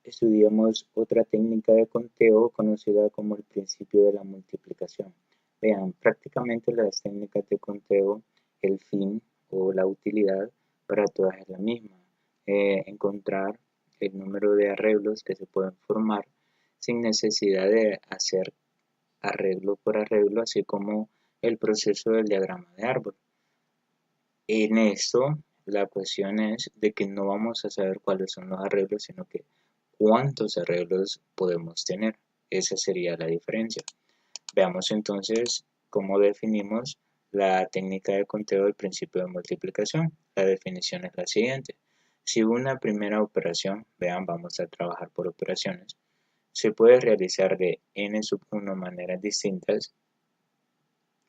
estudiemos otra técnica de conteo conocida como el principio de la multiplicación. Vean, prácticamente las técnicas de conteo, el fin o la utilidad para todas es la misma. Encontrar el número de arreglos que se pueden formar sin necesidad de hacer arreglo por arreglo, así como el proceso del diagrama de árbol. En esto, la cuestión es de que no vamos a saber cuáles son los arreglos, sino que cuántos arreglos podemos tener. Esa sería la diferencia. Veamos entonces cómo definimos la técnica de conteo del principio de multiplicación. La definición es la siguiente. Si una primera operación, vean, vamos a trabajar por operaciones, se puede realizar de n sub 1 maneras distintas,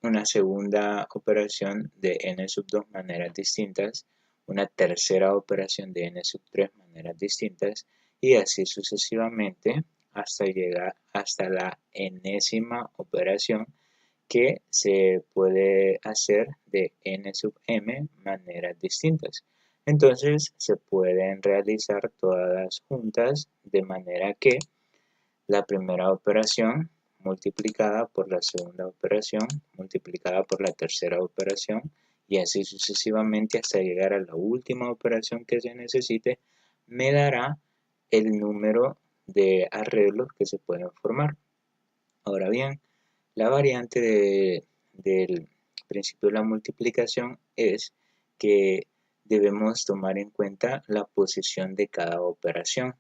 una segunda operación de n sub 2 maneras distintas, una tercera operación de n sub 3 maneras distintas y así sucesivamente hasta llegar hasta la enésima operación que se puede hacer de n sub m maneras distintas. Entonces se pueden realizar todas juntas de manera que la primera operación multiplicada por la segunda operación, multiplicada por la tercera operación y así sucesivamente hasta llegar a la última operación que se necesite, me dará el número de arreglos que se pueden formar. Ahora bien, la variante del principio de la multiplicación es que debemos tomar en cuenta la posición de cada operación.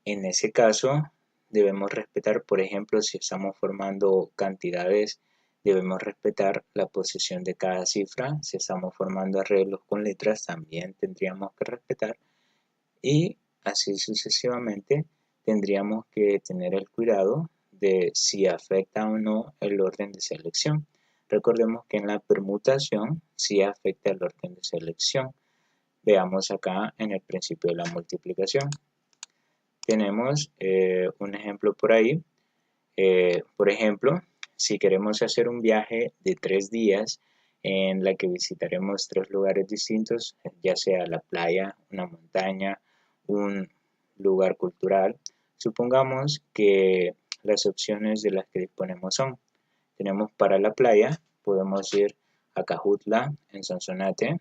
En ese caso, debemos respetar, por ejemplo, si estamos formando cantidades, debemos respetar la posición de cada cifra. Si estamos formando arreglos con letras, también tendríamos que respetar. Y así sucesivamente, tendríamos que tener el cuidado de si afecta o no el orden de selección. Recordemos que en la permutación sí afecta el orden de selección. Veamos acá en el principio de la multiplicación. Tenemos un ejemplo por ahí. Por ejemplo, si queremos hacer un viaje de 3 días en la que visitaremos 3 lugares distintos, ya sea la playa, una montaña, un lugar cultural, supongamos que las opciones de las que disponemos son, tenemos para la playa, podemos ir a Cajutla, en Sonsonate,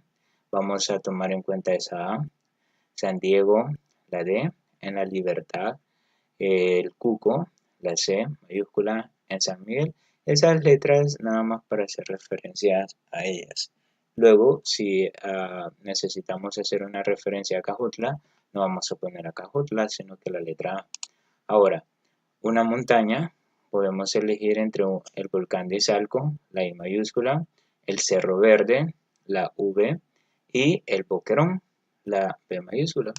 vamos a tomar en cuenta esa A, San Diego, la D, en La Libertad, el Cuco, la C mayúscula en San Miguel, esas letras nada más para hacer referencias a ellas. Luego, si necesitamos hacer una referencia a Cajutla, no vamos a poner a Cajutla, sino que la letra A. Ahora, una montaña, podemos elegir entre el volcán de Izalco, la I mayúscula, el Cerro Verde, la V, y el Boquerón, la B mayúscula.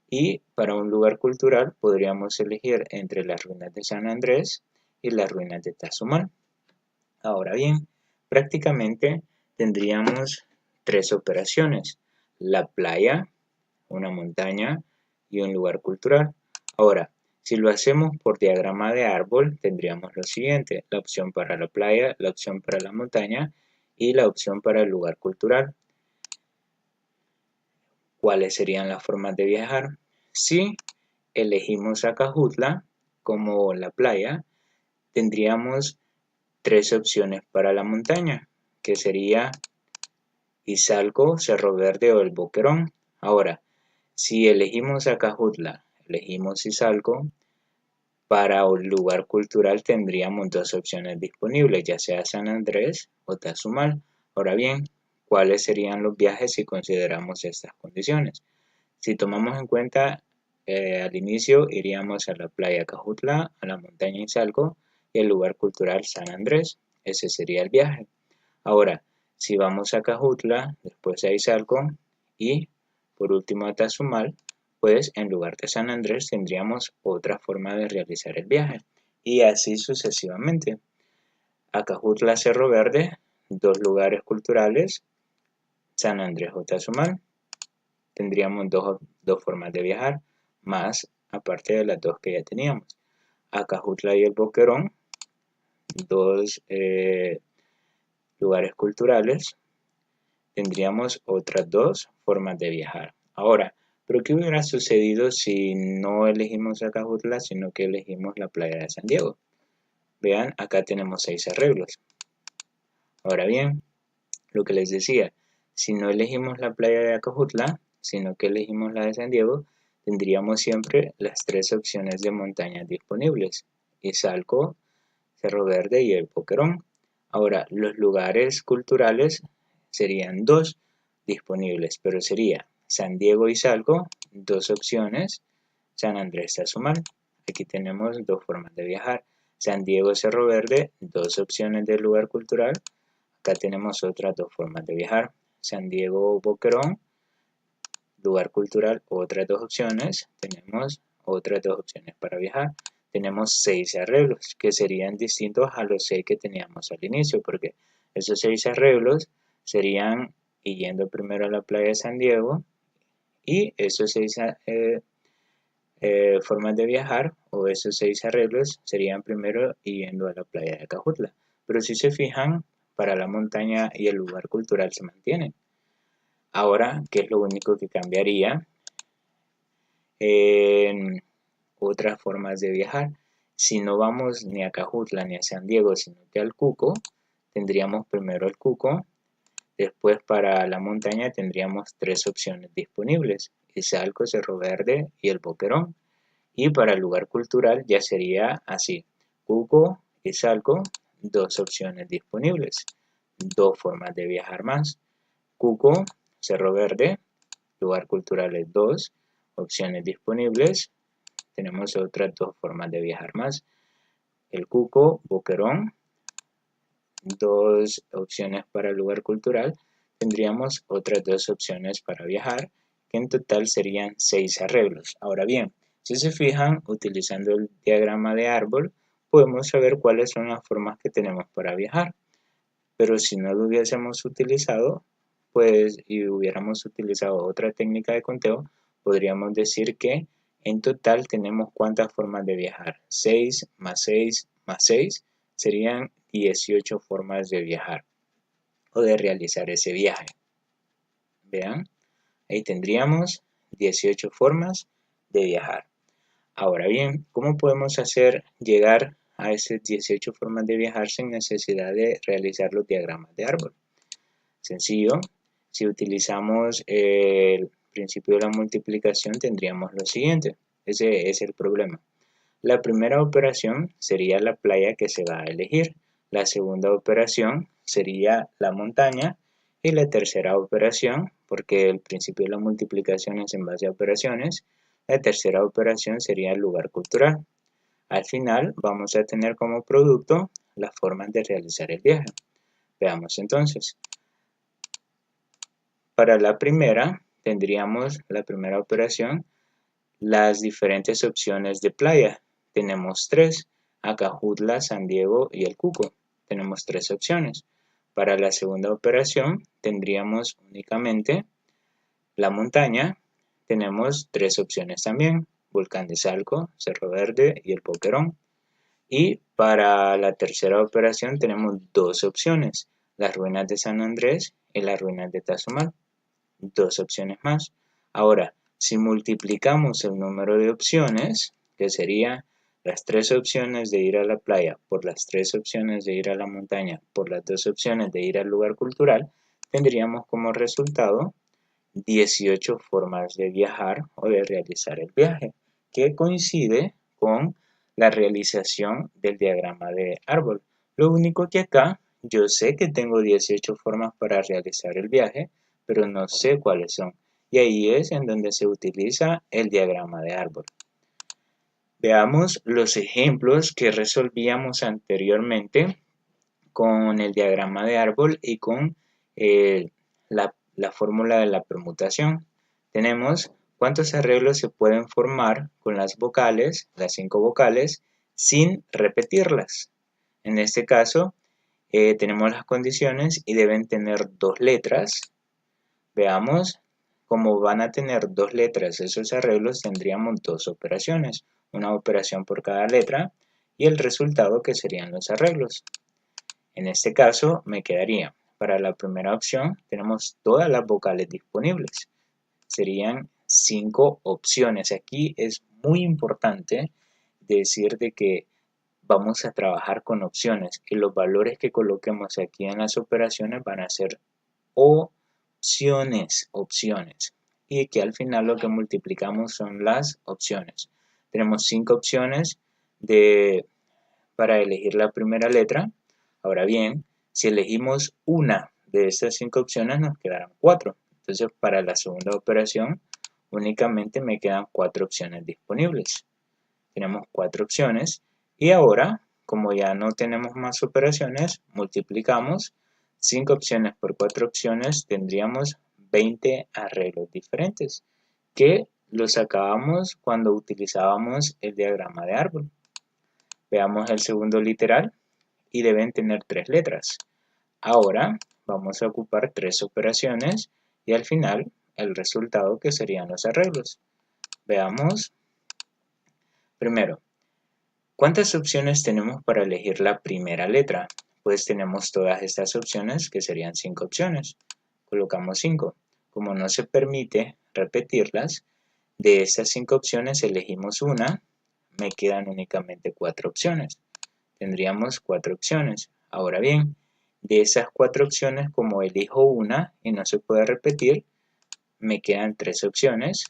Y para un lugar cultural podríamos elegir entre las ruinas de San Andrés y las ruinas de Tazumal. Ahora bien, prácticamente tendríamos 3 operaciones: la playa, una montaña y un lugar cultural. Ahora, si lo hacemos por diagrama de árbol, tendríamos lo siguiente: la opción para la playa, la opción para la montaña y la opción para el lugar cultural. ¿Cuáles serían las formas de viajar? Si elegimos Acajutla como la playa, tendríamos 3 opciones para la montaña, que sería Izalco, Cerro Verde o el Boquerón. Ahora, si elegimos Acajutla, elegimos Izalco, para un lugar cultural tendríamos 2 opciones disponibles, ya sea San Andrés o Tazumal. Ahora bien, ¿cuáles serían los viajes si consideramos estas condiciones? Si tomamos en cuenta al inicio, iríamos a la playa Cajutla, a la montaña Izalco y al lugar cultural San Andrés. Ese sería el viaje. Ahora, si vamos a Cajutla, después a Izalco y por último a Tazumal, pues en lugar de San Andrés tendríamos otra forma de realizar el viaje. Y así sucesivamente. Acajutla, Cerro Verde, 2 lugares culturales, San Andrés o Tazumal. Tendríamos dos formas de viajar, más aparte de las 2 que ya teníamos. Acajutla y el Boquerón, 2 lugares culturales, tendríamos otras 2 formas de viajar. Ahora, Pero ¿qué hubiera sucedido si no elegimos Acajutla, sino que elegimos la playa de San Diego? Vean, acá tenemos 6 arreglos. Ahora bien, lo que les decía, si no elegimos la playa de Acajutla, sino que elegimos la de San Diego, tendríamos siempre las 3 opciones de montañas disponibles: Izalco, Cerro Verde y el Boquerón. Ahora, los lugares culturales serían 2 disponibles, pero sería San Diego y Izalco, 2 opciones, San Andrés Tazumal. Aquí tenemos 2 formas de viajar. San Diego, Cerro Verde, 2 opciones de lugar cultural. Acá tenemos otras 2 formas de viajar. San Diego, Boquerón, lugar cultural, otras 2 opciones. Tenemos otras 2 opciones para viajar. Tenemos 6 arreglos que serían distintos a los 6 que teníamos al inicio, porque esos 6 arreglos serían yendo primero a la playa de San Diego, y esos 6 formas de viajar, o esos 6 arreglos, serían primero yendo a la playa de Acajutla. Pero si se fijan, para la montaña y el lugar cultural se mantienen. Ahora, ¿qué es lo único que cambiaría en otras formas de viajar? Si no vamos ni a Acajutla ni a San Diego, sino que al Cuco, tendríamos primero el Cuco. Después, para la montaña tendríamos 3 opciones disponibles: Izalco, Cerro Verde y el Boquerón. Y para el lugar cultural ya sería así: Cuco, Izalco, 2 opciones disponibles, 2 formas de viajar más. Cuco, Cerro Verde, lugar cultural es 2 opciones disponibles, tenemos otras 2 formas de viajar más. El Cuco, Boquerón, 2 opciones para el lugar cultural, tendríamos otras 2 opciones para viajar, que en total serían 6 arreglos. Ahora bien, si se fijan, utilizando el diagrama de árbol, podemos saber cuáles son las formas que tenemos para viajar. Pero si no lo hubiésemos utilizado, pues, y hubiéramos utilizado otra técnica de conteo, podríamos decir que en total tenemos ¿cuántas formas de viajar? 6 más 6 más 6 serían 18 formas de viajar o de realizar ese viaje. Vean, ahí tendríamos 18 formas de viajar. Ahora bien, ¿cómo podemos hacer llegar a esas 18 formas de viajar sin necesidad de realizar los diagramas de árbol? Sencillo, si utilizamos el principio de la multiplicación tendríamos lo siguiente. Ese es el problema. La primera operación sería la playa que se va a elegir. La segunda operación sería la montaña. Y la tercera operación, porque el principio de la multiplicación es en base a operaciones, la tercera operación sería el lugar cultural. Al final vamos a tener como producto las formas de realizar el viaje. Veamos entonces. Para la primera, tendríamos la primera operación, las diferentes opciones de playa. Tenemos 3, Acajutla, San Diego y el Cuco. Tenemos 3 opciones. Para la segunda operación, tendríamos únicamente la montaña. Tenemos 3 opciones también: Volcán de Izalco, Cerro Verde y el Boquerón. Y para la tercera operación tenemos 2 opciones: las ruinas de San Andrés y las ruinas de Tazumal. 2 opciones más. Ahora, si multiplicamos el número de opciones, que sería las 3 opciones de ir a la playa por las 3 opciones de ir a la montaña por las 2 opciones de ir al lugar cultural, tendríamos como resultado 18 formas de viajar o de realizar el viaje, que coincide con la realización del diagrama de árbol. Lo único que acá yo sé que tengo 18 formas para realizar el viaje, pero no sé cuáles son. Y ahí es en donde se utiliza el diagrama de árbol. Veamos los ejemplos que resolvíamos anteriormente con el diagrama de árbol y con la fórmula de la permutación. Tenemos cuántos arreglos se pueden formar con las vocales, las 5 vocales, sin repetirlas. En este caso, tenemos las condiciones y deben tener 2 letras. Veamos, como van a tener 2 letras esos arreglos, tendríamos 2 operaciones, una operación por cada letra y el resultado, que serían los arreglos. En este caso me quedaría, para la primera opción tenemos todas las vocales disponibles, serían 5 opciones. Aquí es muy importante decir de que vamos a trabajar con opciones y los valores que coloquemos aquí en las operaciones van a ser opciones. Y que al final lo que multiplicamos son las opciones. Tenemos 5 opciones para elegir la primera letra. Ahora bien, si elegimos una de estas 5 opciones nos quedarán 4. Entonces para la segunda operación únicamente me quedan 4 opciones disponibles. Tenemos 4 opciones y ahora, como ya no tenemos más operaciones, multiplicamos 5 opciones por 4 opciones, tendríamos 20 arreglos diferentes que los sacábamos cuando utilizábamos el diagrama de árbol. Veamos el segundo literal y deben tener 3 letras. Ahora vamos a ocupar 3 operaciones y al final el resultado que serían los arreglos. Veamos primero. ¿Cuántas opciones tenemos para elegir la primera letra? Pues tenemos todas estas opciones que serían 5 opciones. Colocamos 5. Como no se permite repetirlas, de estas 5 opciones elegimos una, me quedan únicamente 4 opciones. Tendríamos 4 opciones. Ahora bien, de esas 4 opciones, como elijo una y no se puede repetir, me quedan 3 opciones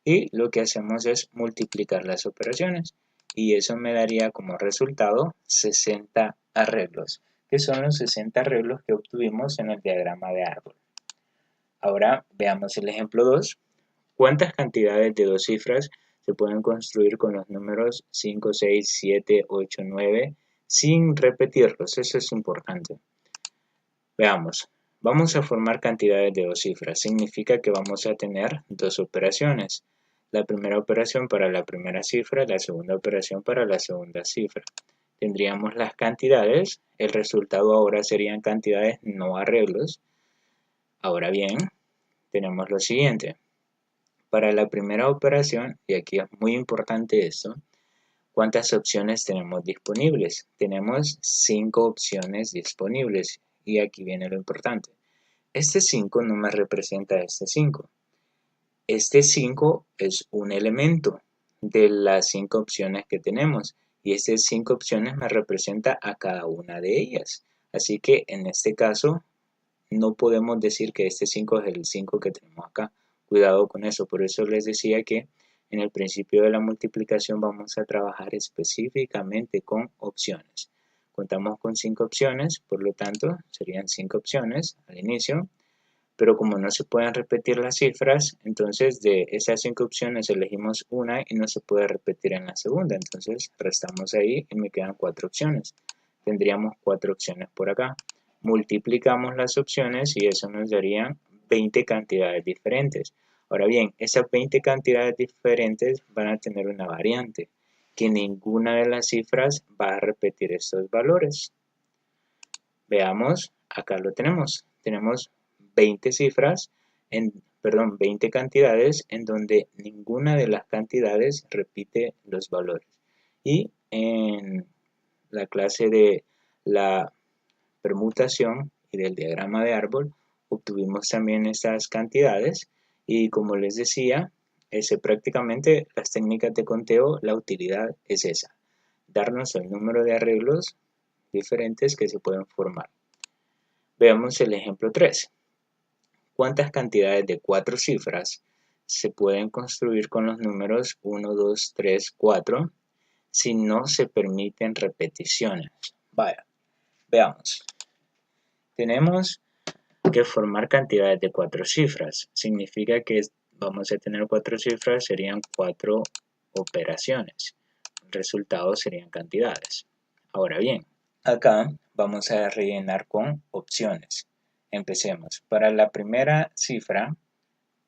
y lo que hacemos es multiplicar las operaciones y eso me daría como resultado 60 arreglos, que son los 60 arreglos que obtuvimos en el diagrama de árbol. Ahora veamos el ejemplo 2. ¿Cuántas cantidades de 2 cifras se pueden construir con los números 5, 6, 7, 8, 9 sin repetirlos? Eso es importante. Veamos. Vamos a formar cantidades de 2 cifras. Significa que vamos a tener 2 operaciones. La primera operación para la primera cifra, la segunda operación para la segunda cifra. Tendríamos las cantidades. El resultado ahora serían cantidades, no arreglos. Ahora bien, tenemos lo siguiente. Para la primera operación, y aquí es muy importante esto, ¿cuántas opciones tenemos disponibles? Tenemos 5 opciones disponibles. Y aquí viene lo importante. Este 5 no me representa este 5. Este 5 es un elemento de las 5 opciones que tenemos. Y estas 5 opciones me representa a cada una de ellas. Así que en este caso no podemos decir que este 5 es el 5 que tenemos acá. Cuidado con eso. Por eso les decía que en el principio de la multiplicación vamos a trabajar específicamente con opciones. Contamos con 5 opciones, por lo tanto serían 5 opciones al inicio, pero como no se pueden repetir las cifras, entonces de esas 5 opciones elegimos una y no se puede repetir en la segunda, entonces restamos ahí y me quedan 4 opciones. Tendríamos 4 opciones por acá. Multiplicamos las opciones y eso nos daría 20 cantidades diferentes. Ahora bien, esas 20 cantidades diferentes van a tener una variante, que ninguna de las cifras va a repetir estos valores. Veamos, acá lo tenemos. Tenemos 20 cifras, 20 cantidades en donde ninguna de las cantidades repite los valores. Y en la clase de la permutación y del diagrama de árbol obtuvimos también estas cantidades y como les decía, prácticamente las técnicas de conteo, la utilidad es esa, darnos el número de arreglos diferentes que se pueden formar. Veamos el ejemplo 3. ¿Cuántas cantidades de 4 cifras se pueden construir con los números 1, 2, 3, 4 si no se permiten repeticiones? Vaya, veamos. Tenemos que formar cantidades de 4 cifras. Significa que vamos a tener 4 cifras, serían 4 operaciones. El resultado serían cantidades. Ahora bien, acá vamos a rellenar con opciones. Empecemos. Para la primera cifra,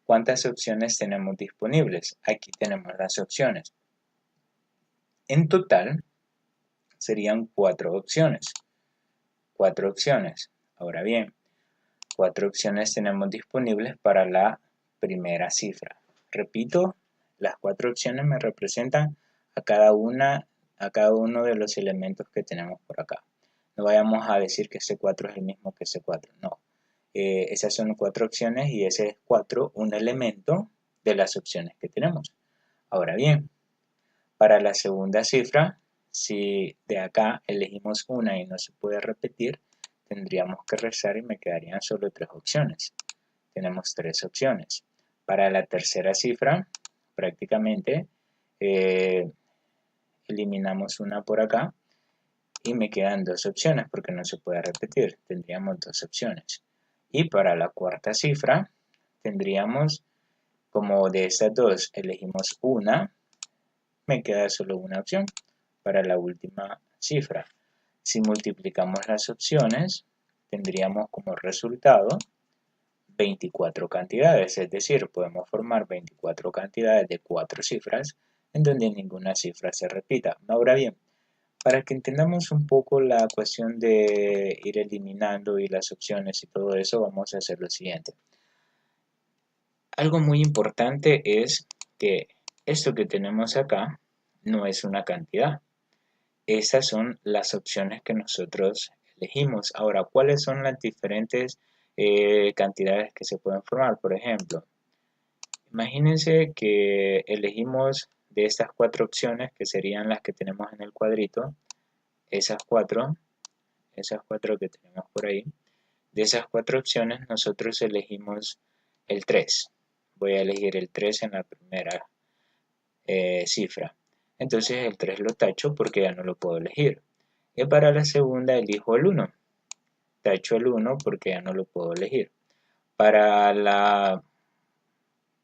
¿cuántas opciones tenemos disponibles? Aquí tenemos las opciones. En total, serían 4 opciones. 4 opciones. Ahora bien, 4 opciones tenemos disponibles para la primera cifra. Repito, las 4 opciones me representan a cada uno de los elementos que tenemos por acá. No vayamos a decir que este 4 es el mismo que este 4, no. Esas son 4 opciones y ese es 4 un elemento de las opciones que tenemos. Ahora bien, para la segunda cifra, si de acá elegimos una y no se puede repetir, tendríamos que restar y me quedarían solo 3 opciones. Tenemos 3 opciones. Para la tercera cifra, prácticamente eliminamos una por acá y me quedan 2 opciones porque no se puede repetir. Tendríamos 2 opciones. Y para la cuarta cifra, tendríamos, como de estas dos elegimos una, me queda solo una opción para la última cifra. Si multiplicamos las opciones, tendríamos como resultado 24 cantidades, es decir, podemos formar 24 cantidades de 4 cifras en donde ninguna cifra se repita. Ahora bien, para que entendamos un poco la cuestión de ir eliminando y las opciones y todo eso, vamos a hacer lo siguiente. Algo muy importante es que esto que tenemos acá no es una cantidad. Esas son las opciones que nosotros elegimos. Ahora, ¿cuáles son las diferentes cantidades que se pueden formar? Por ejemplo, imagínense que elegimos de estas 4 opciones, que serían las que tenemos en el cuadrito, esas cuatro que tenemos por ahí. De esas 4 opciones nosotros elegimos el 3. Voy a elegir el 3 en la primera cifra. Entonces el 3 lo tacho porque ya no lo puedo elegir. Y para la segunda elijo el 1. Tacho el 1 porque ya no lo puedo elegir. Para la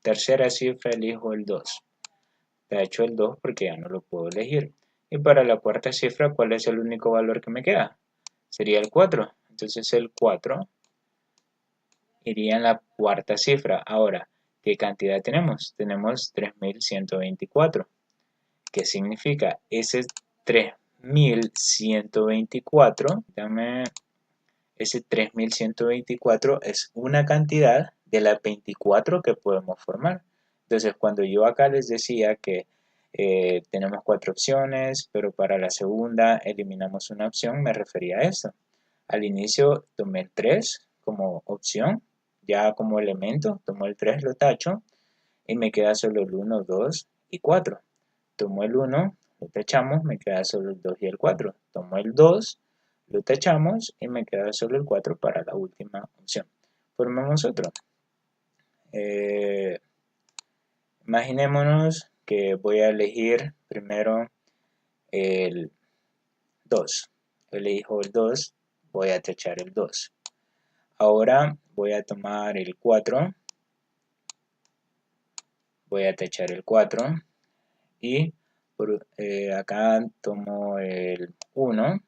tercera cifra elijo el 2. Tacho el 2 porque ya no lo puedo elegir. Y para la cuarta cifra, ¿cuál es el único valor que me queda? Sería el 4. Entonces el 4 iría en la cuarta cifra. Ahora, ¿qué cantidad tenemos? Tenemos 3124. ¿Qué significa? Ese 3124, ese 3124 es una cantidad de las 24 que podemos formar. Entonces, cuando yo acá les decía que tenemos 4 opciones, pero para la segunda eliminamos una opción, me refería a esto. Al inicio tomé el 3 como opción, ya como elemento, tomo el 3, lo tacho, y me queda solo el 1, 2 y 4. Tomo el 1, lo tachamos, me queda solo el 2 y el 4. Tomo el 2, lo tachamos y me queda solo el 4 para la última opción. Formemos otro. Imaginémonos que voy a elegir primero el 2. Elijo el 2, voy a tachar el 2. Ahora voy a tomar el 4, voy a tachar el 4 y acá tomo el 1,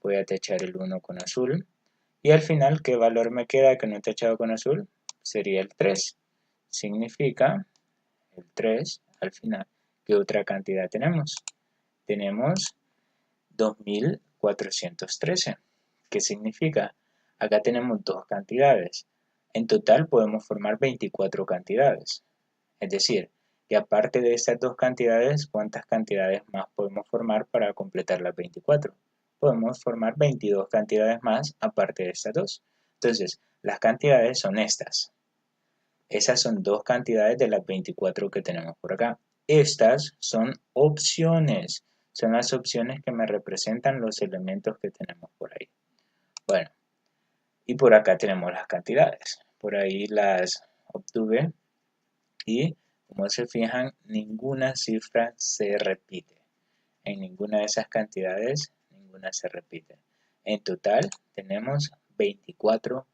voy a tachar el 1 con azul y al final, ¿qué valor me queda que no he tachado con azul? Sería el 3. Significa el 3 al final. ¿Qué otra cantidad tenemos? Tenemos 2413. ¿Qué significa? Acá tenemos dos cantidades. En total podemos formar 24 cantidades. Es decir, que aparte de estas dos cantidades, ¿cuántas cantidades más podemos formar para completar las 24? Podemos formar 22 cantidades más aparte de estas dos. Entonces, las cantidades son estas. Esas son dos cantidades de las 24 que tenemos por acá. Estas son opciones. Son las opciones que me representan los elementos que tenemos por ahí. Bueno, y por acá tenemos las cantidades. Por ahí las obtuve y, como se fijan, ninguna cifra se repite. En ninguna de esas cantidades, ninguna se repite. En total tenemos 24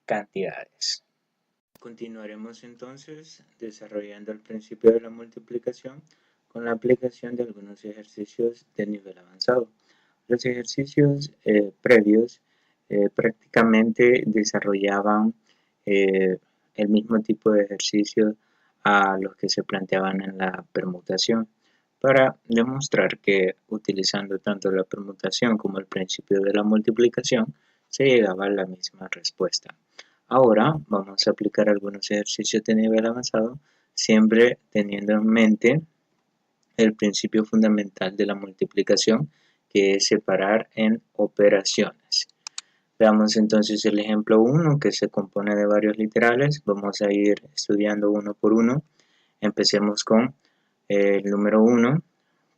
cantidades. Continuaremos entonces desarrollando el principio de la multiplicación con la aplicación de algunos ejercicios de nivel avanzado. Los ejercicios previos prácticamente desarrollaban el mismo tipo de ejercicios a los que se planteaban en la permutación, para demostrar que utilizando tanto la permutación como el principio de la multiplicación se llegaba a la misma respuesta. Ahora vamos a aplicar algunos ejercicios de nivel avanzado, siempre teniendo en mente el principio fundamental de la multiplicación, que es separar en operaciones. Veamos entonces el ejemplo 1, que se compone de varios literales. Vamos a ir estudiando uno por uno. Empecemos con el número 1.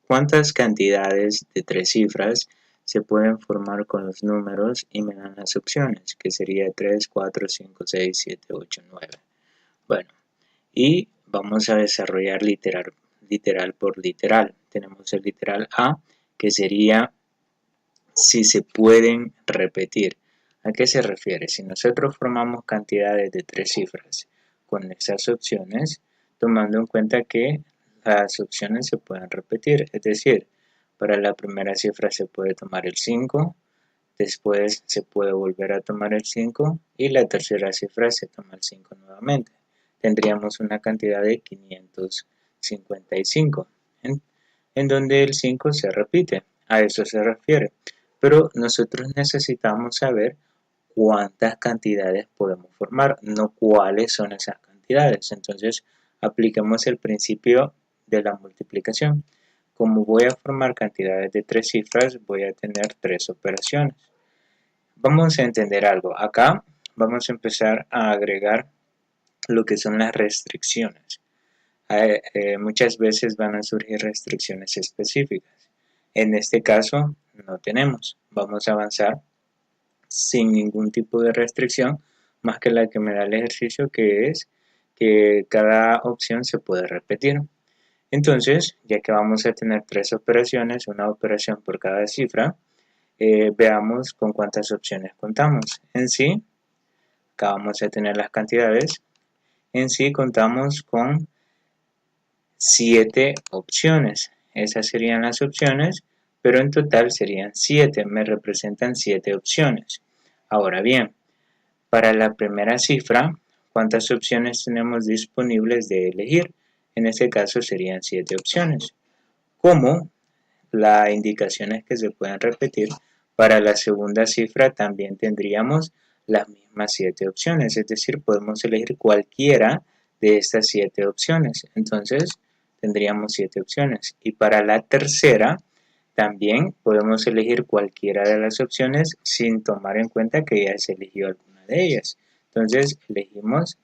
¿Cuántas cantidades de 3 cifras se pueden formar con los números? Y me dan las opciones, que sería 3, 4, 5, 6, 7, 8, 9. Bueno, y vamos a desarrollar literal por literal. Tenemos el literal A, que sería si se pueden repetir. ¿A qué se refiere? Si nosotros formamos cantidades de 3 cifras con esas opciones, tomando en cuenta que las opciones se pueden repetir, es decir, para la primera cifra se puede tomar el 5, después se puede volver a tomar el 5 y la tercera cifra se toma el 5 nuevamente. Tendríamos una cantidad de 555, en donde el 5 se repite. A eso se refiere. Pero nosotros necesitamos saber cuántas cantidades podemos formar, no cuáles son esas cantidades. Entonces, apliquemos el principio de la multiplicación. Como voy a formar cantidades de 3 cifras, voy a tener 3 operaciones. Vamos a entender algo. Acá vamos a empezar a agregar lo que son las restricciones. Muchas veces van a surgir restricciones específicas. En este caso no tenemos. Vamos a avanzar sin ningún tipo de restricción, más que la que me da el ejercicio, que es que cada opción se puede repetir. Entonces, ya que vamos a tener 3 operaciones, una operación por cada cifra, veamos con cuántas opciones contamos. En sí, acá vamos a tener las cantidades. En sí contamos con 7 opciones. Esas serían las opciones, pero en total serían 7. Me representan 7 opciones. Ahora bien, para la primera cifra, ¿cuántas opciones tenemos disponibles de elegir? En este caso serían 7 opciones. Como la indicación es que se pueden repetir, para la segunda cifra también tendríamos las mismas 7 opciones, es decir, podemos elegir cualquiera de estas 7 opciones. Entonces, tendríamos 7 opciones. Y para la tercera, también podemos elegir cualquiera de las opciones sin tomar en cuenta que ya se eligió alguna de ellas. Entonces, elegimos,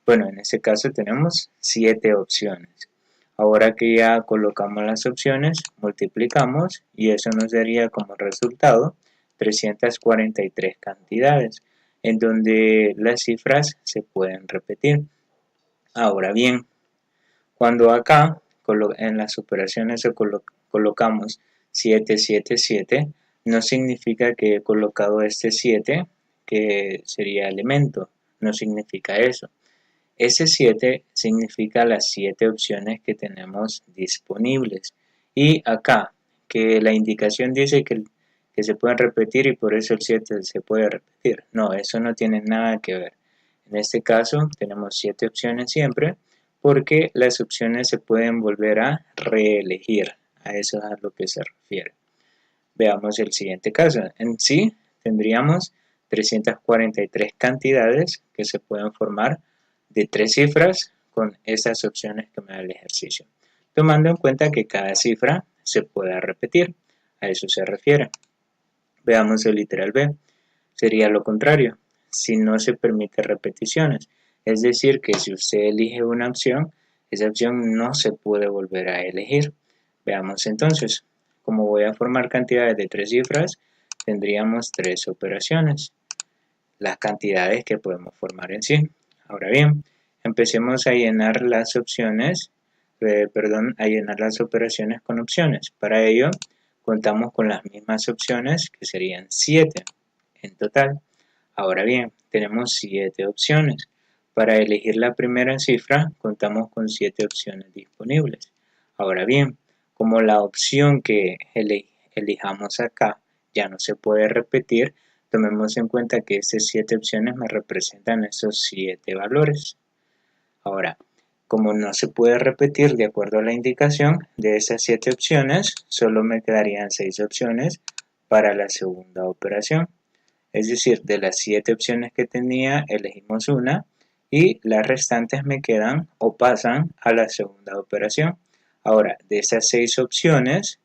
bueno, en este caso tenemos 7 opciones. Ahora que ya colocamos las opciones, multiplicamos y eso nos daría como resultado 343 cantidades, en donde las cifras se pueden repetir. Ahora bien, cuando acá en las operaciones colocamos 7, 7, 7, no significa que he colocado este 7, que sería elemento, no significa eso. Ese 7 significa las 7 opciones que tenemos disponibles. Y acá, que la indicación dice que se pueden repetir y por eso el 7 se puede repetir. No, eso no tiene nada que ver. En este caso tenemos 7 opciones siempre porque las opciones se pueden volver a reelegir. A eso es a lo que se refiere. Veamos el siguiente caso. En sí tendríamos 343 cantidades que se pueden formar de 3 cifras con esas opciones que me da el ejercicio, tomando en cuenta que cada cifra se pueda repetir. A eso se refiere. Veamos el literal B. Sería lo contrario, si no se permite repeticiones. Es decir, que si usted elige una opción, esa opción no se puede volver a elegir. Veamos entonces, como voy a formar cantidades de 3 cifras, tendríamos 3 operaciones, las cantidades que podemos formar en sí. Ahora bien, empecemos a llenar las opciones, a llenar las operaciones con opciones. Para ello, contamos con las mismas opciones, que serían 7 en total. Ahora bien, tenemos 7 opciones. Para elegir la primera cifra, contamos con 7 opciones disponibles. Ahora bien, como la opción que elijamos acá ya no se puede repetir, tomemos en cuenta que estas 7 opciones me representan esos 7 valores. Ahora, como no se puede repetir de acuerdo a la indicación de esas 7 opciones, solo me quedarían 6 opciones para la segunda operación. Es decir, de las 7 opciones que tenía, elegimos una y las restantes me quedan o pasan a la segunda operación. Ahora, de esas 6 opciones,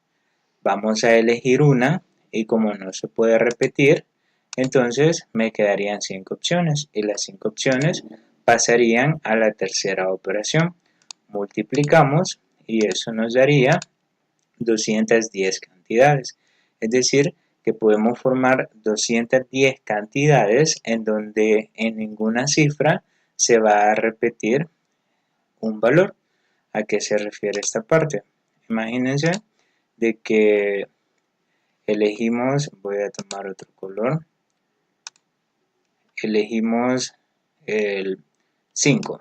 vamos a elegir una y como no se puede repetir, Entonces me quedarían 5 opciones y las 5 opciones pasarían a la tercera operación. Multiplicamos y eso nos daría 210 cantidades. Es decir, que podemos formar 210 cantidades en donde en ninguna cifra se va a repetir un valor. ¿A qué se refiere esta parte? Imagínense de que elegimos, voy a tomar otro color, elegimos el 5.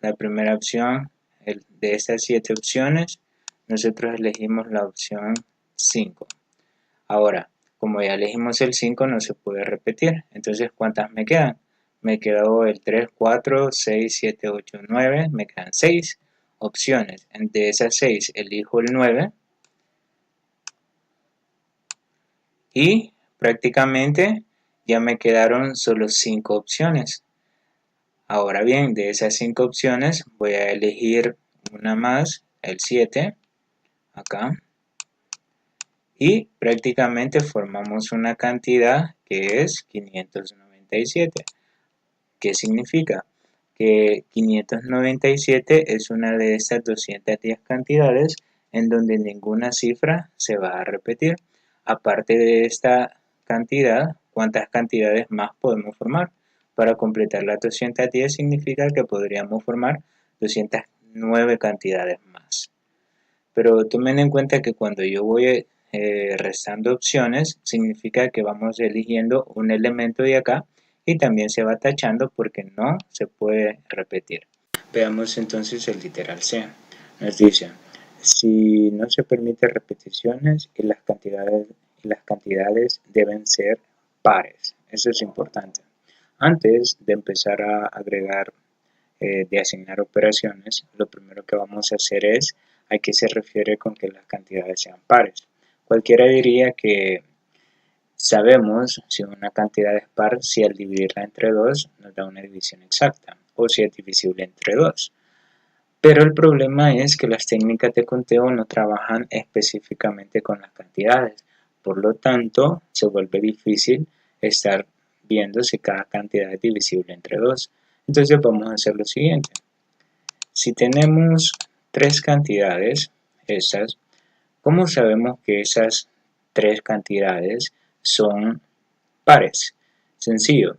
La primera opción de estas 7 opciones, nosotros elegimos la opción 5. Ahora, como ya elegimos el 5, no se puede repetir. Entonces, ¿cuántas me quedan? Me quedó el 3, 4, 6, 7, 8, 9. Me quedan 6 opciones. De esas 6 elijo el 9. Y prácticamente ya me quedaron solo 5 opciones. Ahora bien, de esas 5 opciones voy a elegir una más, el 7, acá. Y prácticamente formamos una cantidad que es 597. ¿Qué significa? Que 597 es una de estas 210 cantidades en donde ninguna cifra se va a repetir. Aparte de esta cantidad, ¿cuántas cantidades más podemos formar? Para completar las 210 significa que podríamos formar 209 cantidades más. Pero tomen en cuenta que cuando yo voy restando opciones, significa que vamos eligiendo un elemento de acá y también se va tachando porque no se puede repetir. Veamos entonces el literal C. Nos dice, si no se permite repeticiones y las cantidades deben ser pares. Eso es importante. Antes de empezar a agregar, de asignar operaciones, lo primero que vamos a hacer es a qué se refiere con que las cantidades sean pares. Cualquiera diría que sabemos si una cantidad es par si al dividirla entre 2 nos da una división exacta o si es divisible entre 2. Pero el problema es que las técnicas de conteo no trabajan específicamente con las cantidades. Por lo tanto, se vuelve difícil estar viendo si cada cantidad es divisible entre 2. Entonces vamos a hacer lo siguiente. Si tenemos 3 cantidades, esas, ¿cómo sabemos que esas 3 cantidades son pares? Sencillo.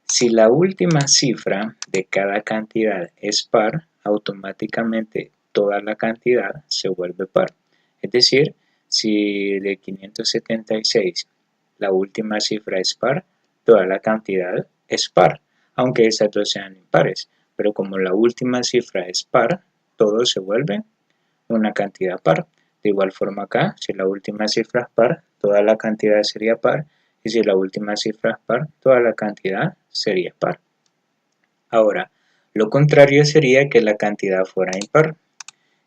Si la última cifra de cada cantidad es par, automáticamente toda la cantidad se vuelve par. Es decir, si de 576 la última cifra es par, toda la cantidad es par, aunque esas dos sean impares. Pero como la última cifra es par, todo se vuelve una cantidad par. De igual forma acá, si la última cifra es par, toda la cantidad sería par. Y si la última cifra es par, toda la cantidad sería par. Ahora, lo contrario sería que la cantidad fuera impar.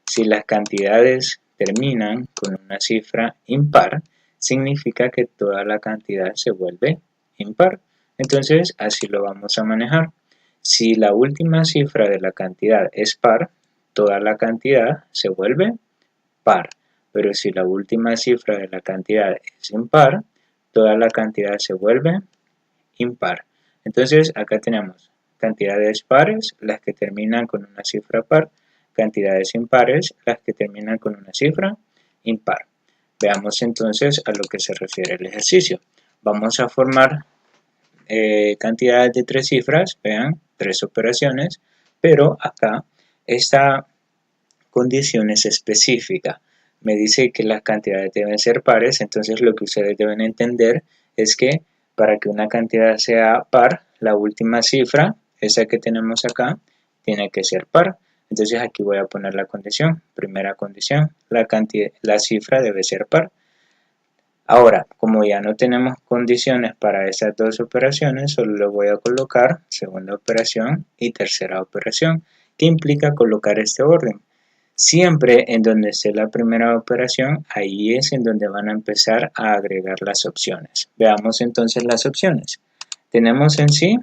Si las cantidades terminan con una cifra impar, significa que toda la cantidad se vuelve impar. Entonces, así lo vamos a manejar. Si la última cifra de la cantidad es par, toda la cantidad se vuelve par. Pero si la última cifra de la cantidad es impar, toda la cantidad se vuelve impar. Entonces, acá tenemos cantidades pares, las que terminan con una cifra par, cantidades impares, las que terminan con una cifra impar. Veamos entonces a lo que se refiere el ejercicio. Vamos a formar cantidades de 3 cifras, vean, 3 operaciones, pero acá esta condición es específica. Me dice que las cantidades deben ser pares, entonces lo que ustedes deben entender es que para que una cantidad sea par, la última cifra, esa que tenemos acá, tiene que ser par. Entonces aquí voy a poner la condición. Primera condición, la cifra debe ser par. Ahora, como ya no tenemos condiciones para esas dos operaciones, solo le voy a colocar segunda operación y tercera operación, que implica colocar este orden. Siempre en donde esté la primera operación, ahí es en donde van a empezar a agregar las opciones. Veamos entonces las opciones. Tenemos en sí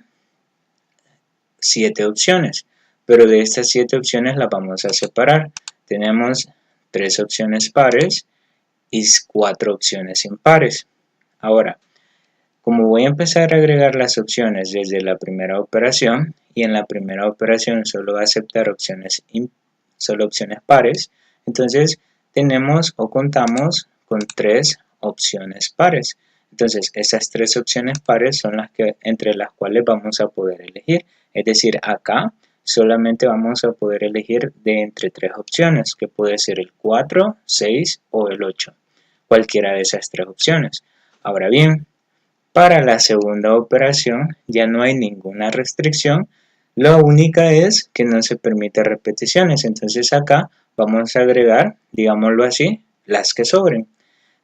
7 opciones, pero de estas 7 opciones las vamos a separar. Tenemos 3 opciones pares y 4 opciones impares. Ahora, Como voy a empezar a agregar las opciones desde la primera operación y en la primera operación solo va a aceptar solo opciones pares, entonces tenemos o contamos con 3 opciones pares. Entonces esas 3 opciones pares son las que entre las cuales vamos a poder elegir. Es decir, acá solamente vamos a poder elegir de entre 3 opciones, que puede ser el 4, 6 o el 8. Cualquiera de esas 3 opciones. Ahora bien, para la segunda operación ya no hay ninguna restricción, la única es que no se permite repeticiones, entonces acá vamos a agregar, digámoslo así, las que sobren.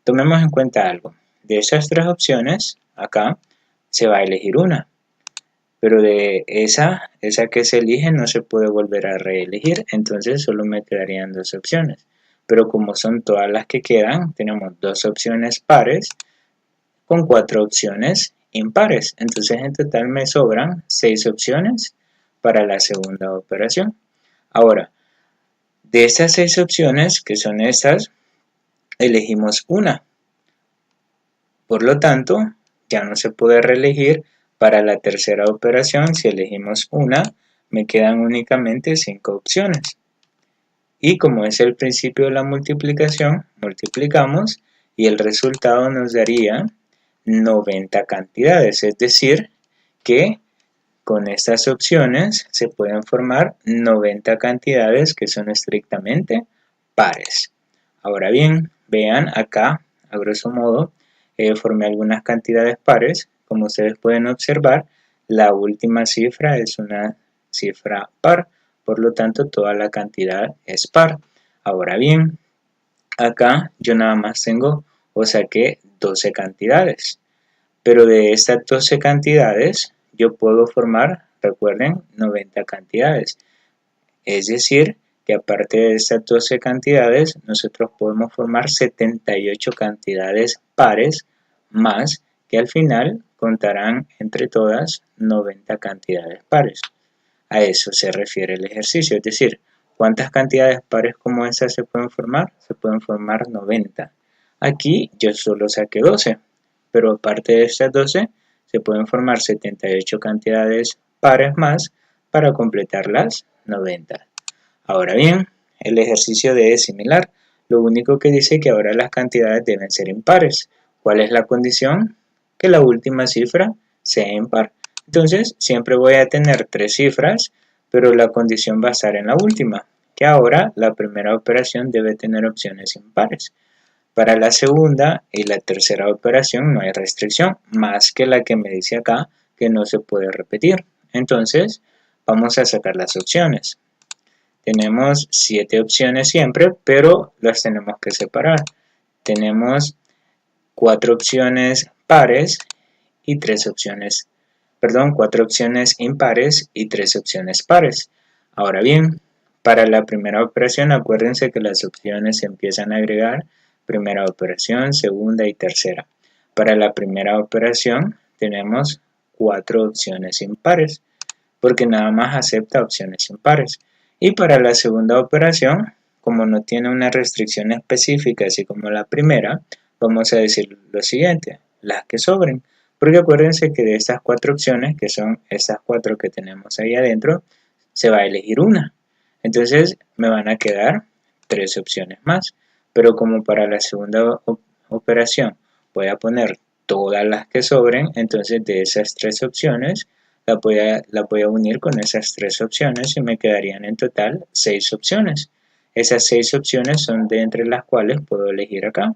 Tomemos en cuenta algo, de esas 3 opciones, acá se va a elegir una, pero de esa que se elige no se puede volver a reelegir, entonces solo me quedarían 2 opciones. Pero como son todas las que quedan, tenemos 2 opciones pares con 4 opciones impares. Entonces en total me sobran 6 opciones para la segunda operación. Ahora, de estas 6 opciones, que son estas, elegimos una. Por lo tanto, ya no se puede reelegir para la tercera operación. Si elegimos una, me quedan únicamente 5 opciones. Y como es el principio de la multiplicación, multiplicamos y el resultado nos daría 90 cantidades, es decir, que con estas opciones se pueden formar 90 cantidades que son estrictamente pares. Ahora bien, vean acá, a grosso modo, formé algunas cantidades pares. Como ustedes pueden observar, la última cifra es una cifra par, por lo tanto toda la cantidad es par. Ahora bien, acá yo nada más tengo o saqué 12 cantidades. Pero de estas 12 cantidades yo puedo formar, recuerden, 90 cantidades. Es decir, que aparte de estas 12 cantidades, nosotros podemos formar 78 cantidades pares más que al final contarán entre todas 90 cantidades pares. A eso se refiere el ejercicio, es decir, ¿cuántas cantidades pares como estas se pueden formar? Se pueden formar 90. Aquí yo solo saqué 12, pero aparte de estas 12, se pueden formar 78 cantidades pares más para completar las 90. Ahora bien, el ejercicio D es similar, lo único que dice que ahora las cantidades deben ser impares. ¿Cuál es la condición? Que la última cifra sea impar. Entonces, siempre voy a tener 3 cifras, pero la condición va a estar en la última, que ahora la primera operación debe tener opciones impares. Para la segunda y la tercera operación no hay restricción, más que la que me dice acá, que no se puede repetir. Entonces, vamos a sacar las opciones. Tenemos 7 opciones siempre, pero las tenemos que separar. Tenemos 4 opciones pares y 3 opciones, 4 opciones impares y 3 opciones pares. Ahora bien, para la primera operación acuérdense que las opciones se empiezan a agregar primera operación, segunda y tercera. Para la primera operación tenemos 4 opciones impares, porque nada más acepta opciones impares. Y para la segunda operación, como no tiene una restricción específica, así como la primera, vamos a decir lo siguiente, las que sobren. Porque acuérdense que de estas 4 opciones, que son estas 4 que tenemos ahí adentro, se va a elegir una. Entonces me van a quedar 3 opciones más. Pero como para la segunda operación voy a poner todas las que sobren, entonces de esas 3 opciones la voy a unir con esas 3 opciones y me quedarían en total 6 opciones. Esas 6 opciones son de entre las cuales puedo elegir acá.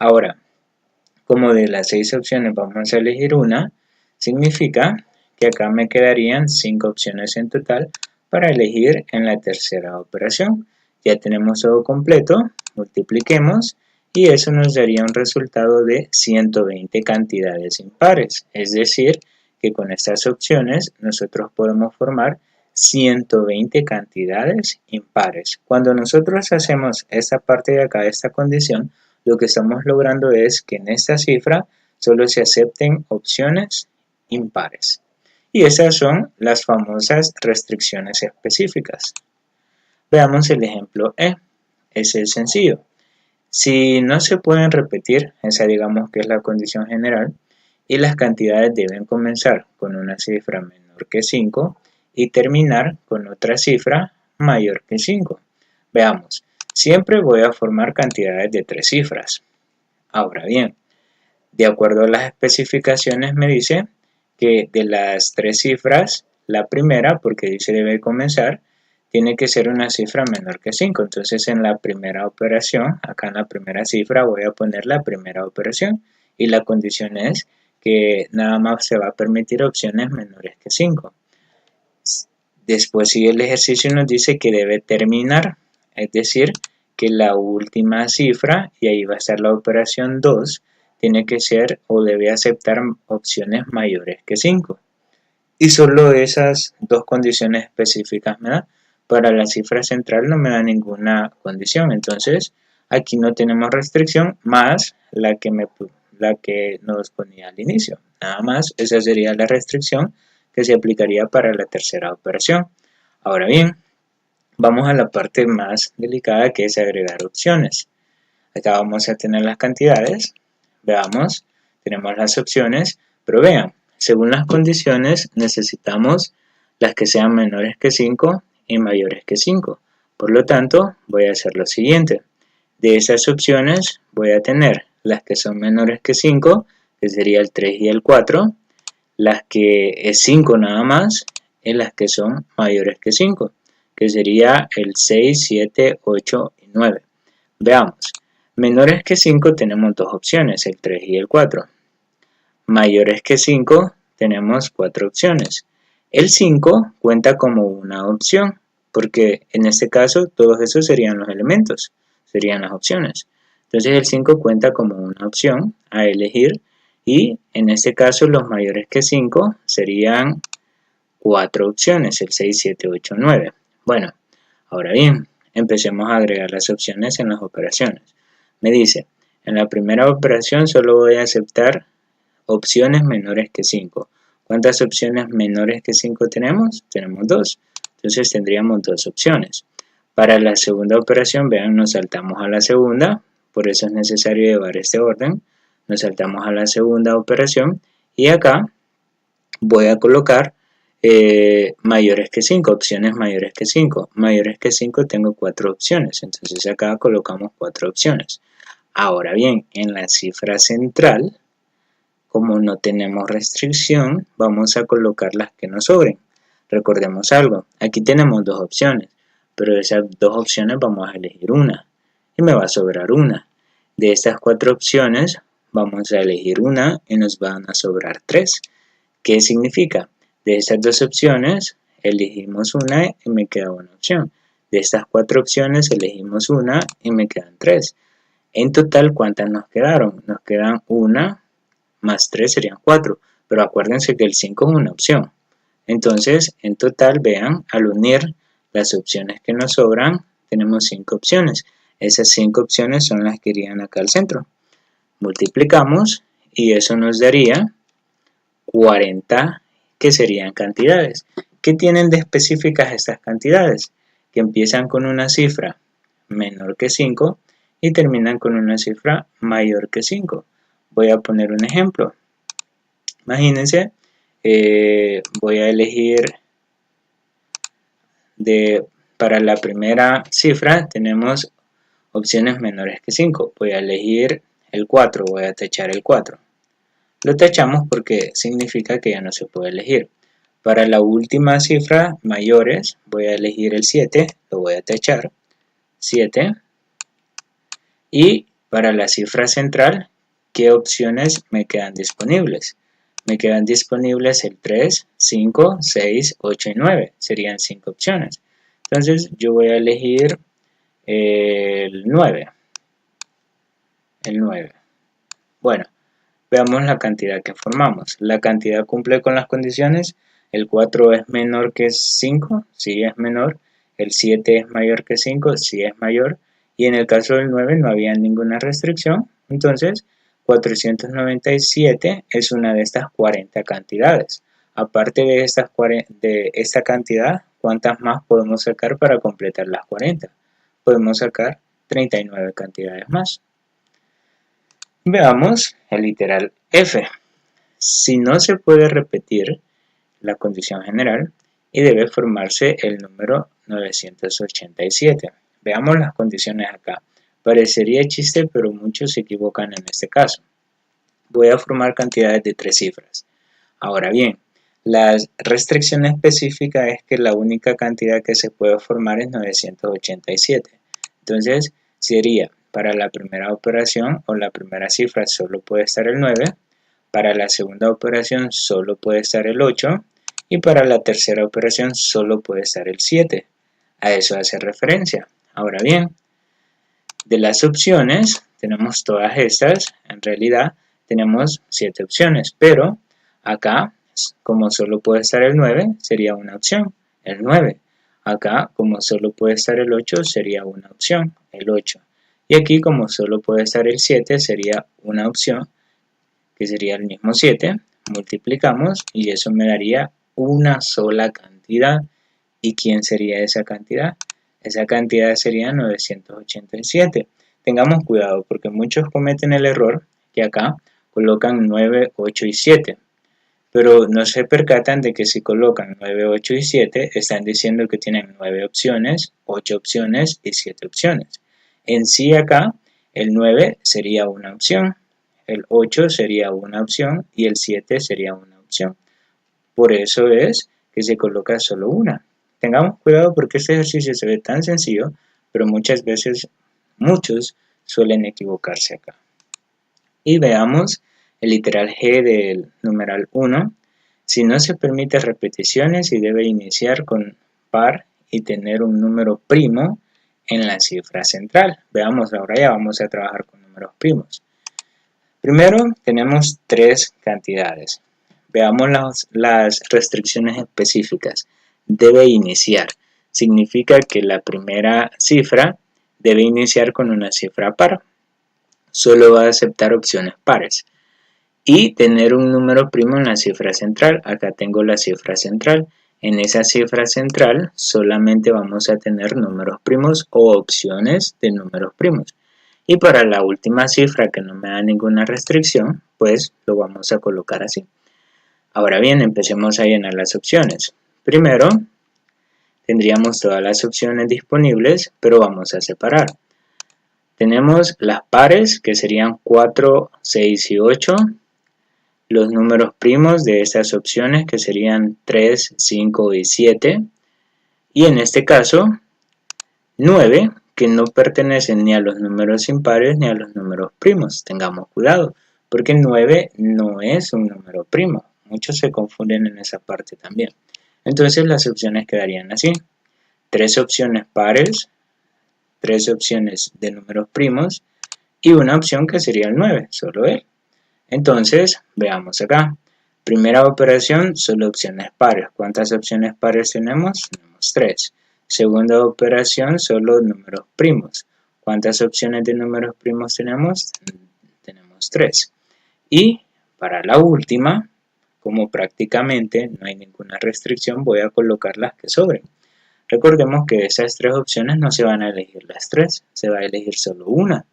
Ahora, como de las 6 opciones vamos a elegir una, significa que acá me quedarían 5 opciones en total para elegir en la tercera operación. Ya tenemos todo completo, multipliquemos y eso nos daría un resultado de 120 cantidades impares. Es decir, que con estas opciones nosotros podemos formar 120 cantidades impares. Cuando nosotros hacemos esta parte de acá, esta condición, lo que estamos logrando es que en esta cifra solo se acepten opciones impares. Y esas son las famosas restricciones específicas. Veamos el ejemplo E. Ese es sencillo. Si no se pueden repetir, esa digamos que es la condición general, y las cantidades deben comenzar con una cifra menor que 5 y terminar con otra cifra mayor que 5. Veamos, siempre voy a formar cantidades de 3 cifras. Ahora bien, de acuerdo a las especificaciones me dice que de las 3 cifras, la primera, porque dice debe comenzar, tiene que ser una cifra menor que 5. Entonces en la primera operación, acá en la primera cifra voy a poner la primera operación y la condición es que nada más se va a permitir opciones menores que 5. Después sigue el ejercicio y nos dice que debe terminar, es decir, que la última cifra, y ahí va a estar la operación 2, tiene que ser o debe aceptar opciones mayores que 5. Y solo esas dos condiciones específicas me da. Para la cifra central no me da ninguna condición, entonces aquí no tenemos restricción más la que nos ponía al inicio. Nada más, esa sería la restricción que se aplicaría para la tercera operación. Ahora bien, vamos a la parte más delicada, que es agregar opciones. Acá vamos a tener las cantidades, veamos, tenemos las opciones, pero vean, según las condiciones necesitamos las que sean menores que 5 y mayores que 5. Por lo tanto, voy a hacer lo siguiente. De esas opciones voy a tener las que son menores que 5, que sería el 3 y el 4, las que es 5 nada más, y las que son mayores que 5, que sería el 6, 7, 8 y 9. Veamos, menores que 5 tenemos dos opciones, el 3 y el 4. Mayores que 5 tenemos 4 opciones. El 5 cuenta como una opción, porque en este caso todos esos serían los elementos, serían las opciones. Entonces el 5 cuenta como una opción a elegir y en este caso los mayores que 5 serían 4 opciones, el 6, 7, 8, 9. Bueno, ahora bien, empecemos a agregar las opciones en las operaciones. Me dice, en la primera operación solo voy a aceptar opciones menores que 5. ¿Cuántas opciones menores que 5 tenemos? Tenemos 2. Entonces tendríamos 2 opciones. Para la segunda operación, vean, nos saltamos a la segunda. Por eso es necesario llevar este orden. Nos saltamos a la segunda operación. Y acá voy a colocar mayores que 5, opciones mayores que 5. Mayores que 5 tengo 4 opciones. Entonces acá colocamos 4 opciones. Ahora bien, en la cifra central, como no tenemos restricción, vamos a colocar las que nos sobren. Recordemos algo, aquí tenemos dos opciones, pero de esas dos opciones vamos a elegir una y me va a sobrar una. De estas 4 opciones vamos a elegir una y nos van a sobrar 3. ¿Qué significa? De estas dos opciones elegimos una y me queda una opción. De estas 4 opciones elegimos una y me quedan 3. En total, ¿cuántas nos quedaron? Nos quedan una más 3 serían 4, pero acuérdense que el 5 es una opción. Entonces, en total, vean, al unir las opciones que nos sobran, tenemos 5 opciones. Esas 5 opciones son las que irían acá al centro. Multiplicamos y eso nos daría 40, que serían cantidades. ¿Qué tienen de específicas estas cantidades? Que empiezan con una cifra menor que 5 y terminan con una cifra mayor que 5. Voy a poner un ejemplo. Imagínense, voy a elegir para la primera cifra tenemos opciones menores que 5. Voy a elegir el 4, voy a tachar el 4. Lo tachamos porque significa que ya no se puede elegir. Para la última cifra, mayores, voy a elegir el 7, lo voy a tachar, 7. Y para la cifra central, ¿qué opciones me quedan disponibles? Me quedan disponibles el 3, 5, 6, 8 y 9. Serían 5 opciones. Entonces yo voy a elegir el 9. El 9. Bueno, veamos la cantidad que formamos. La cantidad cumple con las condiciones. El 4 es menor que 5, sí es menor. El 7 es mayor que 5, sí es mayor. Y en el caso del 9 no había ninguna restricción. Entonces, 497 es una de estas 40 cantidades. Aparte de esta cantidad, ¿cuántas más podemos sacar para completar las 40? Podemos sacar 39 cantidades más. Veamos el literal F. si no se puede repetir la condición general y debe formarse el número 987. Veamos las condiciones acá. Parecería chiste, pero muchos se equivocan en este caso. Voy a formar cantidades de 3 cifras. Ahora bien, la restricción específica es que la única cantidad que se puede formar es 987. Entonces, sería para la primera operación o la primera cifra solo puede estar el 9, para la segunda operación solo puede estar el 8 y para la tercera operación solo puede estar el 7. A eso hace referencia. Ahora bien, de las opciones, tenemos todas estas, en realidad tenemos 7 opciones, pero acá, como solo puede estar el 9, sería una opción, el 9. Acá, como solo puede estar el 8, sería una opción, el 8. Y aquí, como solo puede estar el 7, sería una opción, que sería el mismo 7. Multiplicamos y eso me daría una sola cantidad. ¿Y quién sería esa cantidad? Esa cantidad sería 987. Tengamos cuidado porque muchos cometen el error que acá colocan 9, 8 y 7. Pero no se percatan de que si colocan 9, 8 y 7 están diciendo que tienen 9 opciones, 8 opciones y 7 opciones. En sí acá el 9 sería una opción, el 8 sería una opción y el 7 sería una opción. Por eso es que se coloca solo una. Tengamos cuidado porque este ejercicio se ve tan sencillo, pero muchas veces muchos suelen equivocarse acá. Y veamos el literal G del numeral 1. Si no se permite repeticiones y debe iniciar con par y tener un número primo en la cifra central. Veamos, ahora ya vamos a trabajar con números primos. Primero tenemos 3 cantidades. Veamos las restricciones específicas. Debe iniciar. Significa que la primera cifra debe iniciar con una cifra par. Solo va a aceptar opciones pares. Y tener un número primo en la cifra central. Acá tengo la cifra central. En esa cifra central solamente vamos a tener números primos o opciones de números primos. Y para la última cifra que no me da ninguna restricción, pues lo vamos a colocar así. Ahora bien, empecemos a llenar las opciones. Primero, tendríamos todas las opciones disponibles, pero vamos a separar. Tenemos las pares, que serían 4, 6 y 8. Los números primos de estas opciones, que serían 3, 5 y 7. Y en este caso, 9, que no pertenecen ni a los números impares ni a los números primos. Tengamos cuidado, porque 9 no es un número primo. Muchos se confunden en esa parte también. Entonces las opciones quedarían así. 3 opciones pares, 3 opciones de números primos y una opción que sería el 9, solo él. Entonces, veamos acá. Primera operación, solo opciones pares. ¿Cuántas opciones pares tenemos? Tenemos 3. Segunda operación, solo números primos. ¿Cuántas opciones de números primos tenemos? Tenemos 3. Y para la última, como prácticamente no hay ninguna restricción, voy a colocar las que sobren. Recordemos que de esas 3 opciones no se van a elegir las 3, se va a elegir solo una.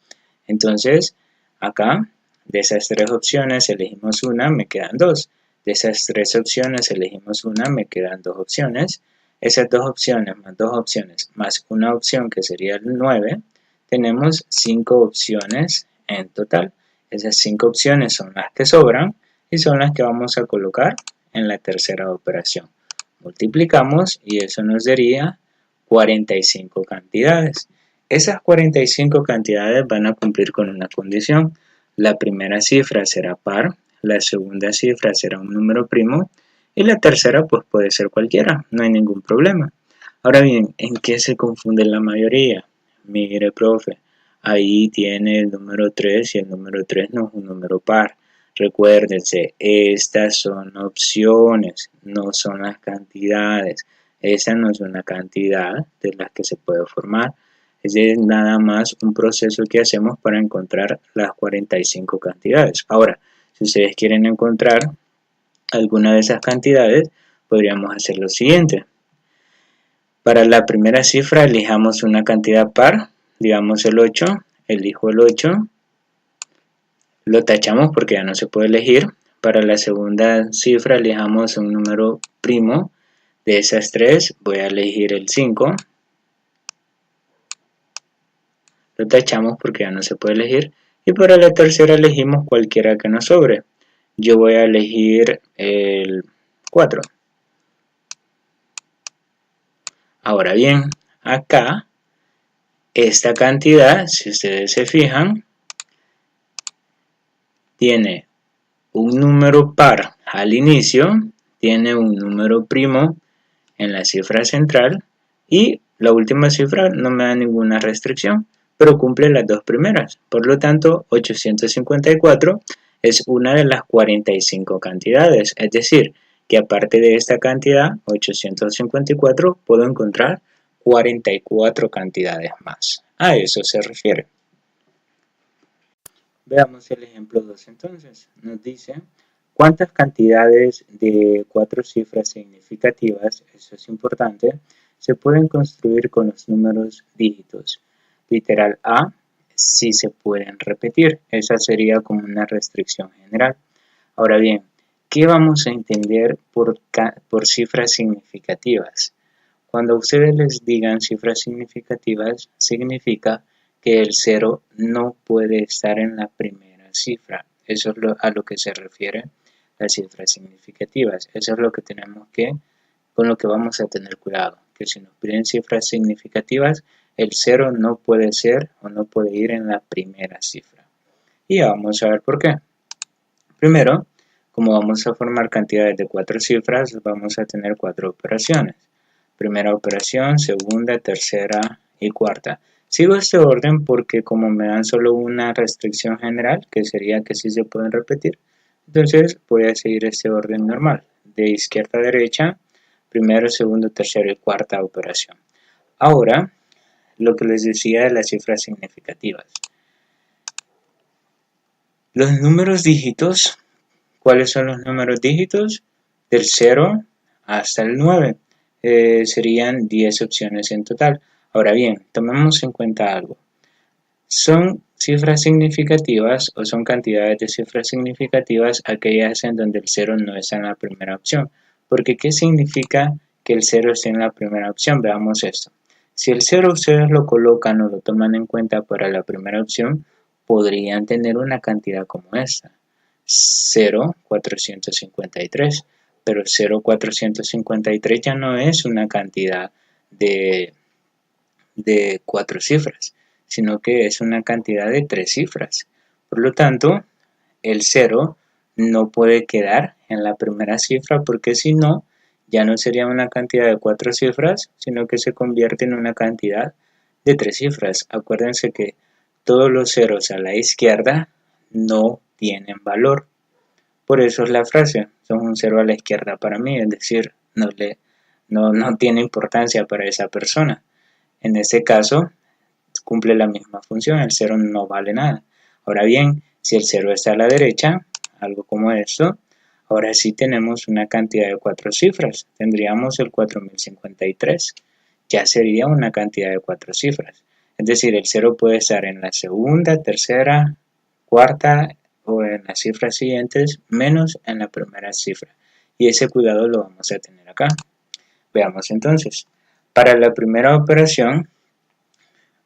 Entonces, acá, de esas 3 opciones elegimos una, me quedan 2. De esas 3 opciones elegimos una, me quedan 2 opciones. Esas 2 opciones más 2 opciones más una opción que sería el 9, tenemos 5 opciones en total. Esas 5 opciones son las que sobran y son las que vamos a colocar en la tercera operación. Multiplicamos y eso nos daría 45 cantidades. Esas 45 cantidades van a cumplir con una condición. La primera cifra será par, la segunda cifra será un número primo y la tercera pues puede ser cualquiera, no hay ningún problema. Ahora bien, ¿en qué se confunde la mayoría? Mire, profe, ahí tiene el número 3 y el número 3 no es un número par. Recuérdense, estas son opciones, no son las cantidades. Esa no es una cantidad de las que se puede formar. Es nada más un proceso que hacemos para encontrar las 45 cantidades. Ahora, si ustedes quieren encontrar alguna de esas cantidades, podríamos hacer lo siguiente. Para la primera cifra, elijamos una cantidad par, digamos el 8, elijo el 8. Lo tachamos porque ya no se puede elegir. para la segunda cifra elijamos un número primo de esas tres. Voy a elegir el 5. Lo tachamos porque ya no se puede elegir. Y para la tercera elegimos cualquiera que nos sobre. Yo voy a elegir el 4. Ahora bien, acá, esta cantidad, si ustedes se fijan, tiene un número par al inicio, tiene un número primo en la cifra central y la última cifra no me da ninguna restricción, pero cumple las dos primeras. Por lo tanto, 854 es una de las 45 cantidades, es decir, que aparte de esta cantidad, 854, puedo encontrar 44 cantidades más. A eso se refiere. Veamos el ejemplo 2 entonces. Nos dice cuántas cantidades de 4 cifras significativas, eso es importante, se pueden construir con los números dígitos. Literal A, si se pueden repetir. Esa sería como una restricción general. Ahora bien, ¿qué vamos a entender por cifras significativas? Cuando ustedes les digan cifras significativas, significa que el 0 no puede estar en la primera cifra. Eso es a lo que se refiere las cifras significativas. Eso es lo que con lo que vamos a tener cuidado. Que si nos piden cifras significativas, el 0 no puede ser o no puede ir en la primera cifra. Y vamos a ver por qué. Primero, como vamos a formar cantidades de 4 cifras, vamos a tener 4 operaciones. Primera operación, segunda, tercera y cuarta. Sigo este orden porque como me dan solo una restricción general, que sería que sí se pueden repetir, entonces voy a seguir este orden normal. De izquierda a derecha, primero, segundo, tercera y cuarta operación. Ahora, lo que les decía de las cifras significativas. Los números dígitos, ¿cuáles son los números dígitos? Del 0 hasta el 9. Serían 10 opciones en total. Ahora bien, tomemos en cuenta algo. Son cifras significativas o son cantidades de cifras significativas aquellas en donde el 0 no está en la primera opción. Porque ¿qué significa que el 0 esté en la primera opción? Veamos esto. Si el 0 ustedes lo colocan o lo toman en cuenta para la primera opción, podrían tener una cantidad como esta. 0,453. Pero 0,453 ya no es una cantidad de 4 cifras, sino que es una cantidad de 3 cifras. Por lo tanto, el 0 no puede quedar en la primera cifra porque si no, ya no sería una cantidad de 4 cifras, sino que se convierte en una cantidad de 3 cifras. Acuérdense que todos los ceros a la izquierda no tienen valor. Por eso es la frase, son un 0 a la izquierda para mí, es decir, no tiene importancia para esa persona. En este caso, cumple la misma función, el 0 no vale nada. Ahora bien, si el 0 está a la derecha, algo como esto, ahora sí tenemos una cantidad de 4 cifras. Tendríamos el 4053. Ya sería una cantidad de 4 cifras. Es decir, el 0 puede estar en la segunda, tercera, cuarta o en las cifras siguientes, menos en la primera cifra. Y ese cuidado lo vamos a tener acá. Veamos entonces. Para la primera operación,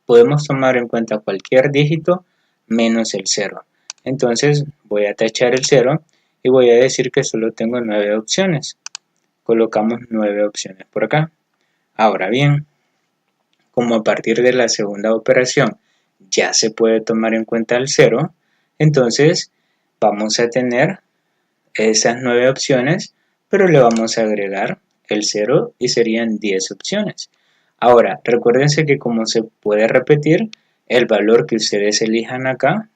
podemos tomar en cuenta cualquier dígito menos el 0. Entonces voy a tachar el 0 y voy a decir que solo tengo 9 opciones. Colocamos 9 opciones por acá. Ahora bien, como a partir de la segunda operación ya se puede tomar en cuenta el 0, entonces vamos a tener esas 9 opciones, pero le vamos a agregar el 0 y serían 10 opciones. Ahora, recuérdense que como se puede repetir, el valor que ustedes elijan acá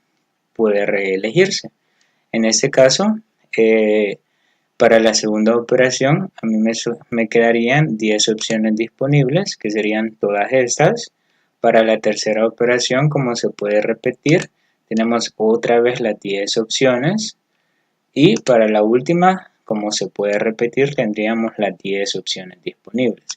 puede reelegirse. En este caso, para la segunda operación, a mí me quedarían 10 opciones disponibles, que serían todas estas. Para la tercera operación, como se puede repetir, tenemos otra vez las 10 opciones. Y para la última, como se puede repetir, tendríamos las 10 opciones disponibles.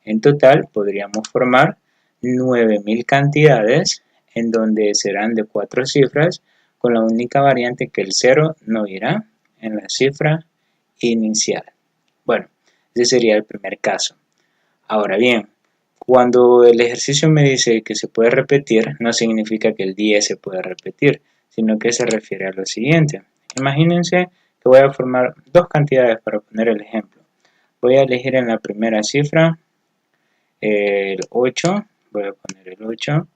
En total, podríamos formar 9000 cantidades, en donde serán de 4 cifras, con la única variante que el 0 no irá en la cifra inicial. Bueno, ese sería el primer caso. Ahora bien, cuando el ejercicio me dice que se puede repetir, no significa que el 10 se puede repetir, sino que se refiere a lo siguiente. Imagínense que voy a formar dos cantidades para poner el ejemplo. Voy a elegir en la primera cifra el 8, voy a poner el 8.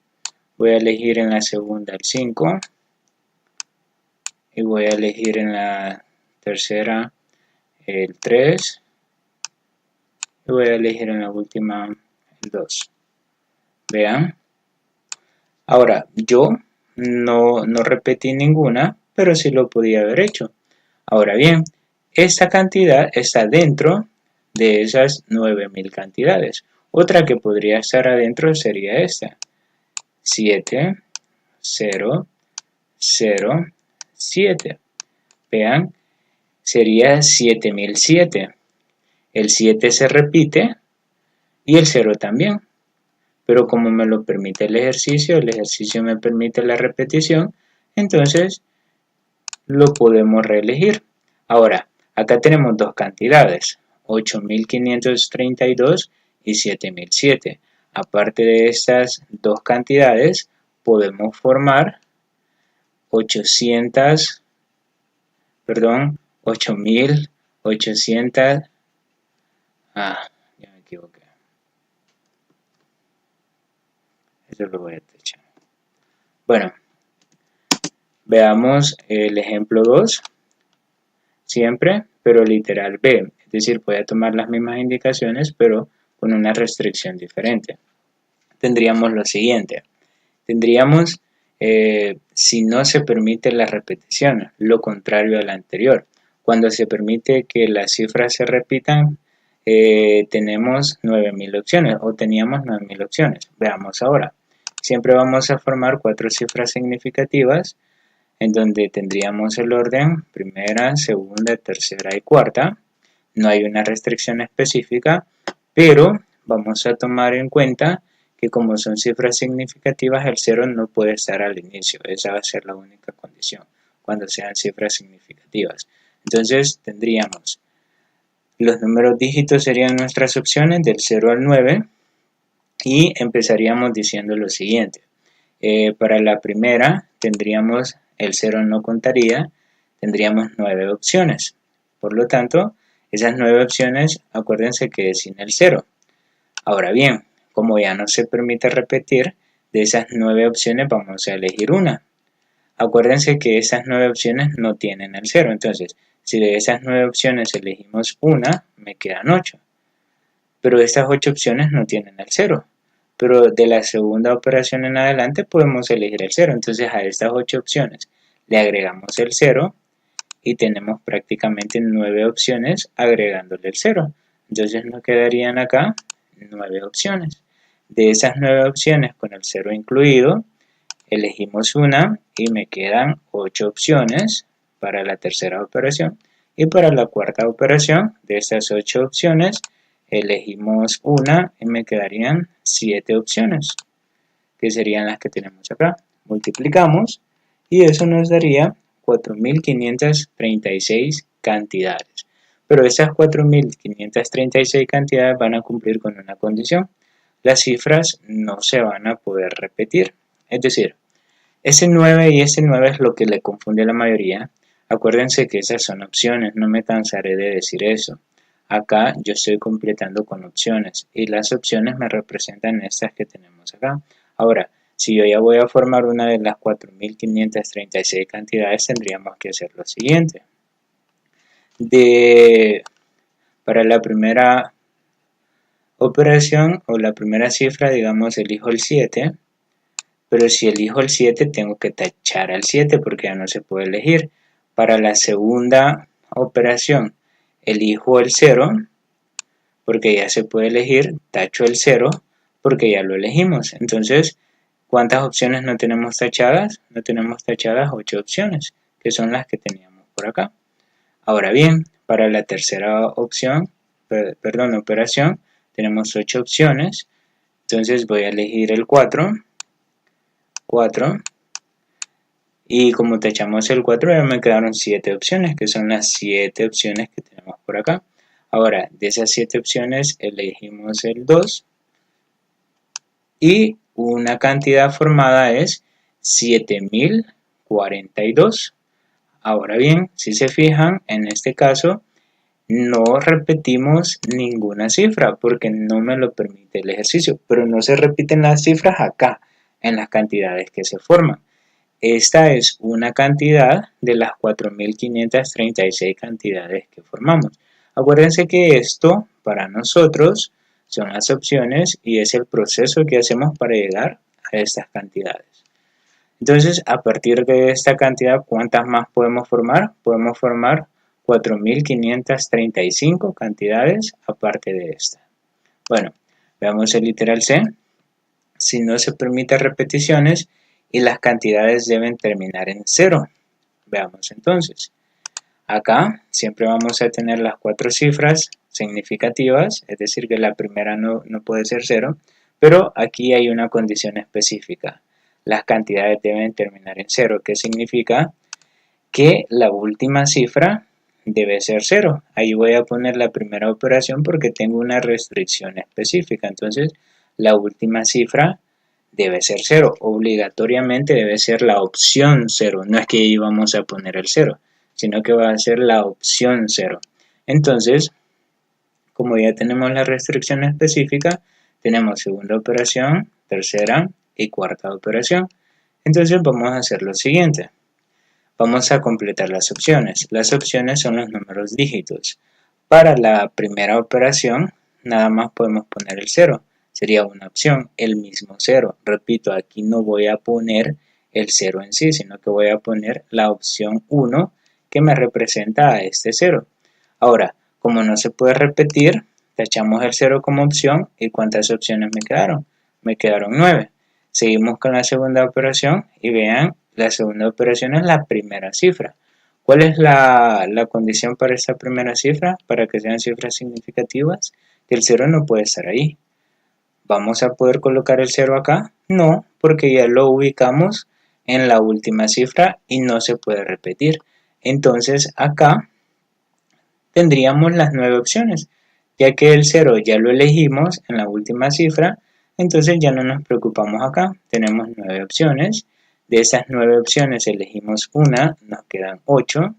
Voy a elegir en la segunda el 5 y voy a elegir en la tercera el 3 y voy a elegir en la última el 2. Vean. Ahora, yo no repetí ninguna, pero sí lo podía haber hecho. Ahora bien, esta cantidad está dentro de esas 9000 cantidades. Otra que podría estar adentro sería esta. 7, 0, 0, 7. Vean, sería 7007. El 7 se repite y el 0 también. Pero como me lo permite el ejercicio me permite la repetición, entonces lo podemos reelegir. Ahora, acá tenemos dos cantidades, 8532 y 7007. Aparte de estas dos cantidades, podemos formar 8800, ya me equivoqué. Eso lo voy a tachar. Bueno, veamos el ejemplo 2, siempre, pero literal B, es decir, voy a tomar las mismas indicaciones, pero con una restricción diferente. Tendríamos lo siguiente, tendríamos si no se permite la repetición, lo contrario al anterior. Cuando se permite que las cifras se repitan, tenemos 9000 opciones, o teníamos 9000 opciones. Veamos ahora. Siempre vamos a formar 4 cifras significativas, en donde tendríamos el orden primera, segunda, tercera y cuarta. No hay una restricción específica, pero vamos a tomar en cuenta que como son cifras significativas, el 0 no puede estar al inicio. Esa va a ser la única condición cuando sean cifras significativas. Entonces tendríamos los números dígitos serían nuestras opciones del 0 al 9 y empezaríamos diciendo lo siguiente. Para la primera tendríamos el 0 no contaría, tendríamos 9 opciones. Por lo tanto, esas 9 opciones, acuérdense que es sin el 0. Ahora bien, como ya no se permite repetir, de esas 9 opciones vamos a elegir una. Acuérdense que esas 9 opciones no tienen el 0, entonces si de esas 9 opciones elegimos una, me quedan 8. Pero estas 8 opciones no tienen el 0. Pero de la segunda operación en adelante podemos elegir el 0. Entonces a estas 8 opciones le agregamos el 0 y tenemos prácticamente 9 opciones agregándole el 0. Entonces nos quedarían acá 9 opciones. De esas 9 opciones con el 0 incluido, elegimos una y me quedan 8 opciones para la tercera operación. Y para la cuarta operación, de estas 8 opciones, elegimos una y me quedarían 7 opciones, que serían las que tenemos acá. Multiplicamos y eso nos daría 4536 cantidades. Pero esas 4536 cantidades van a cumplir con una condición. Las cifras no se van a poder repetir. Es decir, ese 9 y ese 9 es lo que le confunde a la mayoría. Acuérdense que esas son opciones, no me cansaré de decir eso. Acá yo estoy completando con opciones y las opciones me representan estas que tenemos acá. Ahora, si yo ya voy a formar una de las 4536 cantidades, tendríamos que hacer lo siguiente. Para la primera operación o la primera cifra, digamos, elijo el 7. Pero si elijo el 7, tengo que tachar al 7 porque ya no se puede elegir. Para la segunda operación, elijo el 0 porque ya se puede elegir, tacho el 0 porque ya lo elegimos. Entonces, ¿cuántas opciones no tenemos tachadas? No tenemos tachadas 8 opciones, que son las que teníamos por acá. Ahora bien, para la tercera operación, tenemos 8 opciones. Entonces voy a elegir el 4 Y como tachamos el 4, ya me quedaron 7 opciones, que son las 7 opciones que tenemos por acá. Ahora, de esas 7 opciones, elegimos el 2. Y una cantidad formada es 7042. Ahora bien, si se fijan, en este caso, no repetimos ninguna cifra porque no me lo permite el ejercicio, pero no se repiten las cifras acá, en las cantidades que se forman. Esta es una cantidad de las 4536 cantidades que formamos. Acuérdense que esto para nosotros son las opciones y es el proceso que hacemos para llegar a estas cantidades. Entonces, a partir de esta cantidad, ¿cuántas más podemos formar? Podemos formar 4535 cantidades aparte de esta. Bueno, veamos el literal C. Si no se permite repeticiones y las cantidades deben terminar en 0. Veamos entonces. Acá siempre vamos a tener las 4 cifras significativas, es decir que la primera no puede ser 0, pero aquí hay una condición específica. Las cantidades deben terminar en 0, que significa que la última cifra debe ser 0. Ahí voy a poner la primera operación porque tengo una restricción específica. Entonces, la última cifra debe ser 0. Obligatoriamente debe ser la opción 0. No es que ahí vamos a poner el 0, sino que va a ser la opción 0. Entonces, como ya tenemos la restricción específica, tenemos segunda operación, tercera y cuarta operación. Entonces vamos a hacer lo siguiente. Vamos a completar las opciones. Las opciones son los números dígitos. Para la primera operación, nada más podemos poner el 0. Sería una opción, el mismo 0. Repito, aquí no voy a poner el 0 en sí, sino que voy a poner la opción 1 que me representa a este 0. Ahora, como no se puede repetir, tachamos el 0 como opción. ¿Y cuántas opciones me quedaron? Me quedaron 9. Seguimos con la segunda operación y vean, la segunda operación es la primera cifra. ¿Cuál es la condición para esta primera cifra? Para que sean cifras significativas, que el 0 no puede estar ahí. ¿Vamos a poder colocar el 0 acá? No, porque ya lo ubicamos en la última cifra y no se puede repetir. Entonces acá tendríamos las 9 opciones, ya que el 0 ya lo elegimos en la última cifra, entonces ya no nos preocupamos acá. Tenemos 9 opciones. De esas 9 opciones elegimos una, nos quedan 8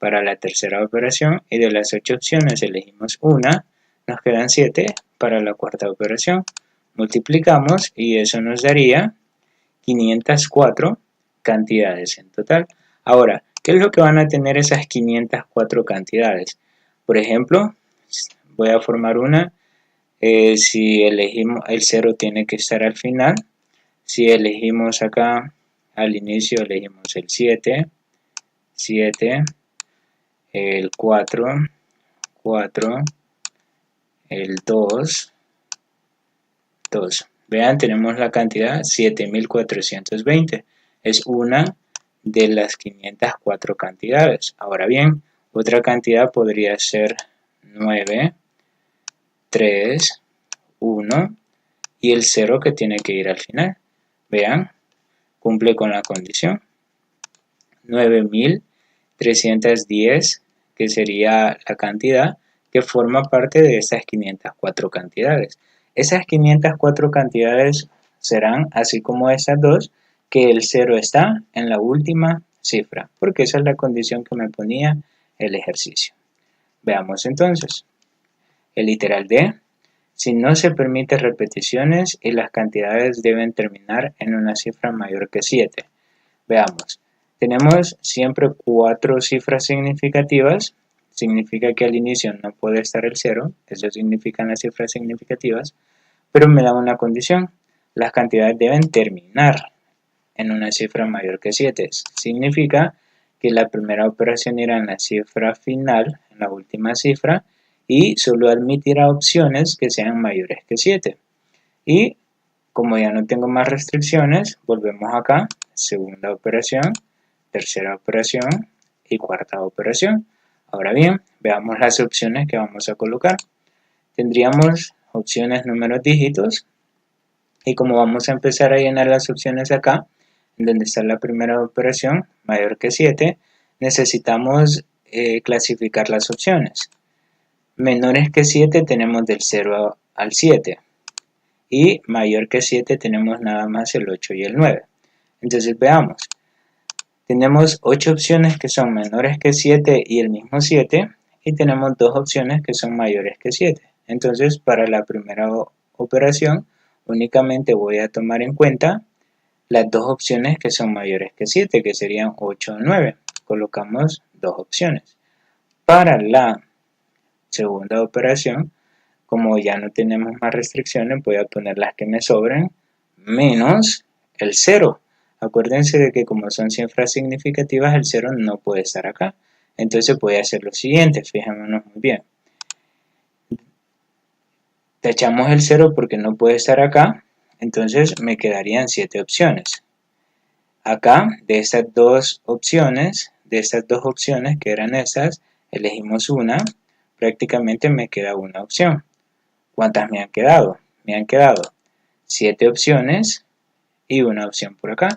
para la tercera operación, y de las 8 opciones elegimos una, nos quedan 7 para la cuarta operación. Multiplicamos y eso nos daría 504 cantidades en total. Ahora, ¿qué es lo que van a tener esas 504 cantidades? Por ejemplo, voy a formar una. Si elegimos el 0 tiene que estar al final. Si elegimos acá al inicio, elegimos el 7, 7, el 4, 4, el 2, 2. Vean, tenemos la cantidad 7420. Es una de las 504 cantidades. Ahora bien, otra cantidad podría ser 9, 3, 1 y el 0 que tiene que ir al final. Vean, cumple con la condición. 9310, que sería la cantidad que forma parte de esas 504 cantidades. Esas 504 cantidades serán, así como esas dos, que el 0 está en la última cifra, porque esa es la condición que me ponía el ejercicio. Veamos entonces. El literal D. Si no se permite repeticiones y las cantidades deben terminar en una cifra mayor que 7. Veamos. Tenemos siempre 4 cifras significativas. Significa que al inicio no puede estar el 0. Eso significan las cifras significativas. Pero me da una condición. Las cantidades deben terminar en una cifra mayor que 7. Significa que la primera operación irá en la cifra final, en la última cifra, y solo admitirá opciones que sean mayores que 7. Y como ya no tengo más restricciones, volvemos acá, segunda operación, tercera operación y cuarta operación. Ahora bien, veamos las opciones que vamos a colocar. Tendríamos opciones números dígitos, y como vamos a empezar a llenar las opciones acá, en donde está la primera operación, mayor que 7, necesitamos clasificar las opciones. Menores que 7 tenemos del 0 al 7 y mayor que 7 tenemos nada más el 8 y el 9. Entonces veamos, tenemos 8 opciones que son menores que 7 y el mismo 7 y tenemos 2 opciones que son mayores que 7. Entonces para la primera operación únicamente voy a tomar en cuenta las 2 opciones que son mayores que 7, que serían 8 o 9. Colocamos 2 opciones. Para la segunda operación, como ya no tenemos más restricciones, voy a poner las que me sobren menos el 0. Acuérdense de que como son cifras significativas, el 0 no puede estar acá. Entonces voy a hacer lo siguiente, fijémonos muy bien. Tachamos el 0 porque no puede estar acá, entonces me quedarían 7 opciones. Acá, de estas dos opciones que eran esas, elegimos una, prácticamente me queda una opción. ¿Cuántas me han quedado? Me han quedado 7 opciones y una opción por acá.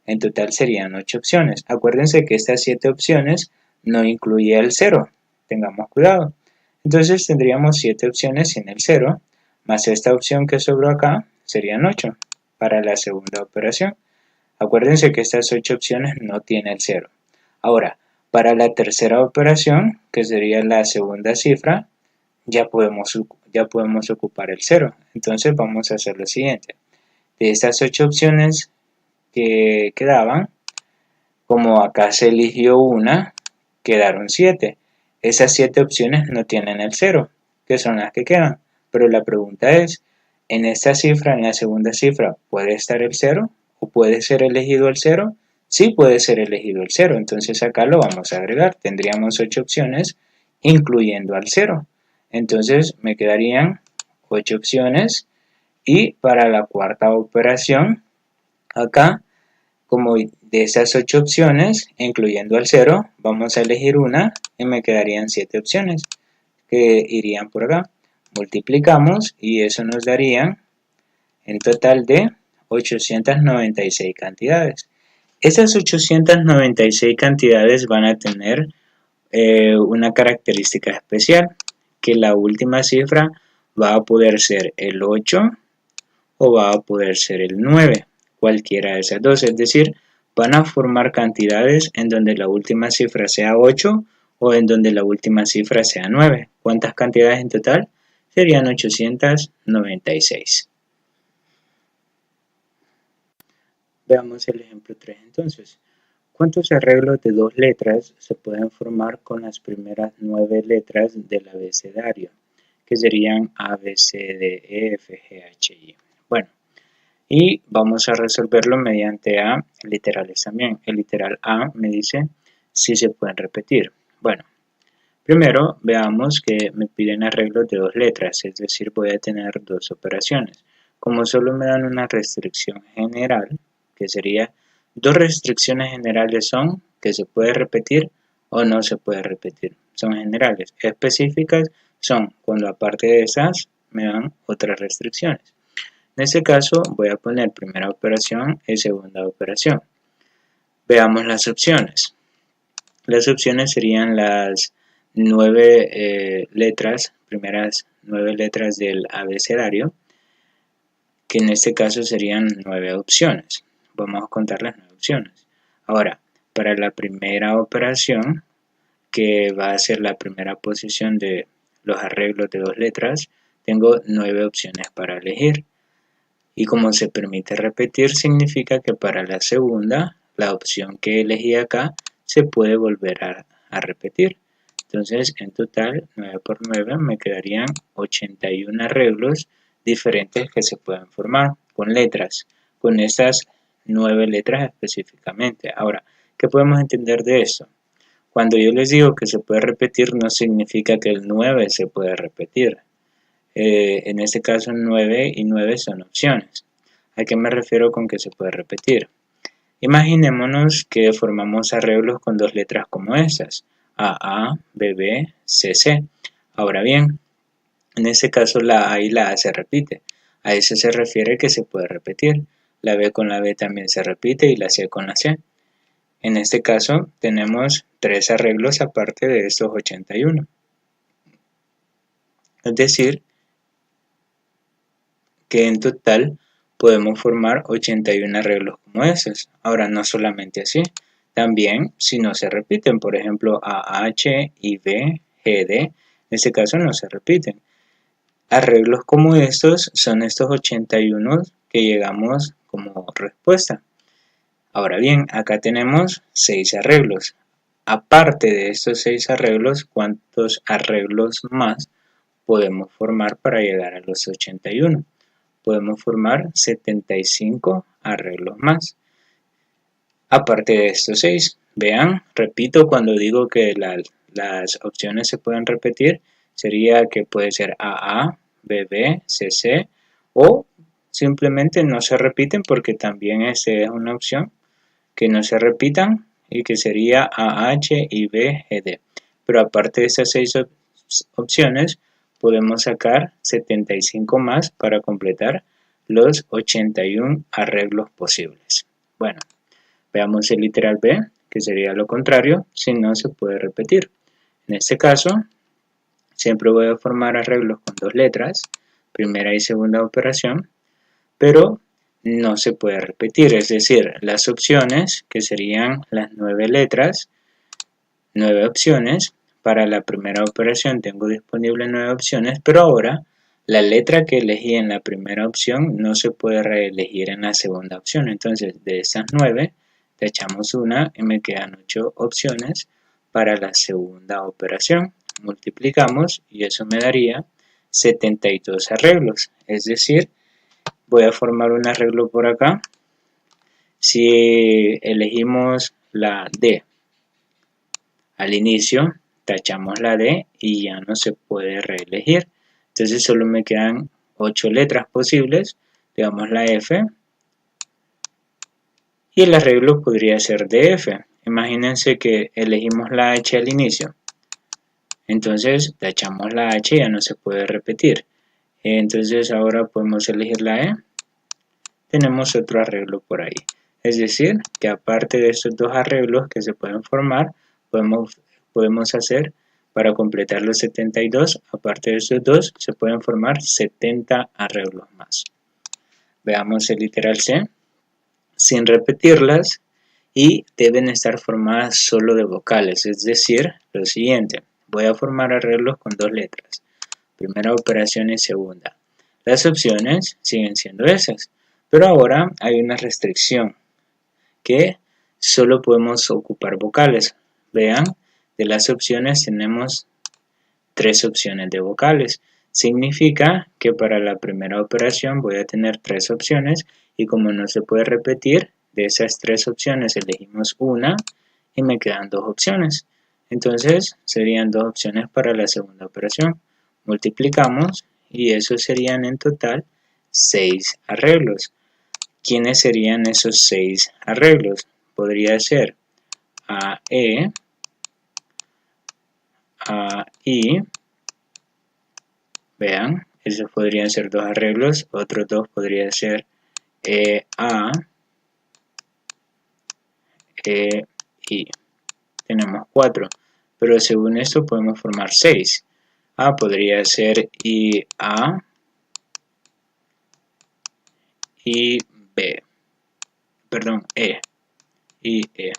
En total serían 8 opciones. Acuérdense que estas 7 opciones no incluye el 0. Tengamos cuidado. Entonces tendríamos 7 opciones sin el 0, más esta opción que sobró acá serían 8 para la segunda operación. Acuérdense que estas 8 opciones no tienen el 0. Ahora, para la tercera operación, que sería la segunda cifra, ya podemos ocupar el 0. Entonces vamos a hacer lo siguiente. De estas 8 opciones que quedaban, como acá se eligió una, quedaron 7. Esas 7 opciones no tienen el 0, que son las que quedan. Pero la pregunta es, ¿en esta cifra, en la segunda cifra, puede estar el 0? ¿O puede ser elegido el 0? Sí puede ser elegido el 0, entonces acá lo vamos a agregar. Tendríamos 8 opciones, incluyendo al 0. Entonces me quedarían 8 opciones. Y para la cuarta operación, acá, como de esas 8 opciones, incluyendo al 0, vamos a elegir una y me quedarían 7 opciones que irían por acá. Multiplicamos y eso nos daría en total de 896 cantidades. Esas 896 cantidades van a tener una característica especial, que la última cifra va a poder ser el 8 o va a poder ser el 9, cualquiera de esas dos, es decir, van a formar cantidades en donde la última cifra sea 8 o en donde la última cifra sea 9. ¿Cuántas cantidades en total? Serían 896. Veamos el ejemplo 3 entonces. ¿Cuántos arreglos de 2 letras se pueden formar con las primeras 9 letras del abecedario? Que serían A, B, C, D, E, F, G, H, I. Bueno, y vamos a resolverlo mediante A literales también. El literal A me dice si se pueden repetir. Bueno, primero veamos que me piden arreglos de 2 letras, es decir, voy a tener 2 operaciones. Como solo me dan una restricción general, que sería 2 restricciones generales son que se puede repetir o no se puede repetir. Son generales. Específicas son cuando aparte de esas me dan otras restricciones. En este caso voy a poner primera operación y segunda operación. Veamos las opciones. Las opciones serían las 9 letras, primeras 9 letras del abecedario, que en este caso serían 9 opciones. Vamos a contar las 9 opciones. Ahora, para la primera operación, que va a ser la primera posición de los arreglos de 2 letras, tengo 9 opciones para elegir. Y como se permite repetir, significa que para la segunda, la opción que elegí acá, se puede volver a repetir. Entonces, en total, 9 por 9 me quedarían 81 arreglos diferentes que se pueden formar con letras, con estas 9 letras específicamente. Ahora, ¿qué podemos entender de esto? Cuando yo les digo que se puede repetir, no significa que el 9 se puede repetir. En este caso 9 y 9 son opciones. ¿A qué me refiero con que se puede repetir? Imaginémonos que formamos arreglos con 2 letras como estas, AA, BB, CC. Ahora bien, en este caso la A y la A se repite. A eso se refiere que se puede repetir. la B con la B también se repite y la C con la C. En este caso tenemos 3 arreglos aparte de estos 81. Es decir, que en total podemos formar 81 arreglos como esos. Ahora, no solamente así, también si no se repiten, por ejemplo, AH y B, GD, en este caso no se repiten. Arreglos como estos son estos 81 que llegamos como respuesta. Ahora bien, acá tenemos 6 arreglos. Aparte de estos 6 arreglos, ¿cuántos arreglos más podemos formar para llegar a los 81? Podemos formar 75 arreglos más. Aparte de estos 6, vean, repito, cuando digo que las opciones se pueden repetir, sería que puede ser AA, BB, CC, o simplemente no se repiten porque también esa es una opción, que no se repitan y que sería AH y BGD. Pero aparte de esas 6 opciones, podemos sacar 75 más para completar los 81 arreglos posibles. Bueno, veamos el literal B, que sería lo contrario, si no se puede repetir. En este caso, siempre voy a formar arreglos con 2 letras, primera y segunda operación, pero no se puede repetir, es decir, las opciones, que serían las 9 letras, 9 opciones, para la primera operación tengo disponible 9 opciones, pero ahora la letra que elegí en la primera opción no se puede reelegir en la segunda opción. Entonces, de esas 9, le echamos una y me quedan 8 opciones para la segunda operación. Multiplicamos y eso me daría 72 arreglos. Es decir, voy a formar un arreglo por acá. Si elegimos la D al inicio, tachamos la D y ya no se puede reelegir. Entonces solo me quedan 8 letras posibles. Le damos la F y el arreglo podría ser DF. Imagínense que elegimos la H al inicio. Entonces tachamos la H y ya no se puede repetir. Entonces ahora podemos elegir la E. Tenemos otro arreglo por ahí. Es decir, que aparte de estos 2 arreglos que se pueden formar, podemos hacer para completar los 72, aparte de estos 2, se pueden formar 70 arreglos más. Veamos el literal C, sin repetirlas, y deben estar formadas solo de vocales, es decir, lo siguiente, voy a formar arreglos con 2 letras, primera operación y segunda. Las opciones siguen siendo esas, pero ahora hay una restricción, que solo podemos ocupar vocales. Vean, de las opciones tenemos 3 opciones de vocales. Significa que para la primera operación voy a tener 3 opciones y como no se puede repetir, de esas 3 opciones elegimos una y me quedan 2 opciones. Entonces serían 2 opciones para la segunda operación. Multiplicamos y eso serían en total 6 arreglos. ¿Quiénes serían esos 6 arreglos? Podría ser AE, AI, vean, esos podrían ser 2 arreglos, otros 2 podrían ser EA, EI. Tenemos 4, pero según esto podemos formar 6. A podría ser IA, IB, perdón, E, IE.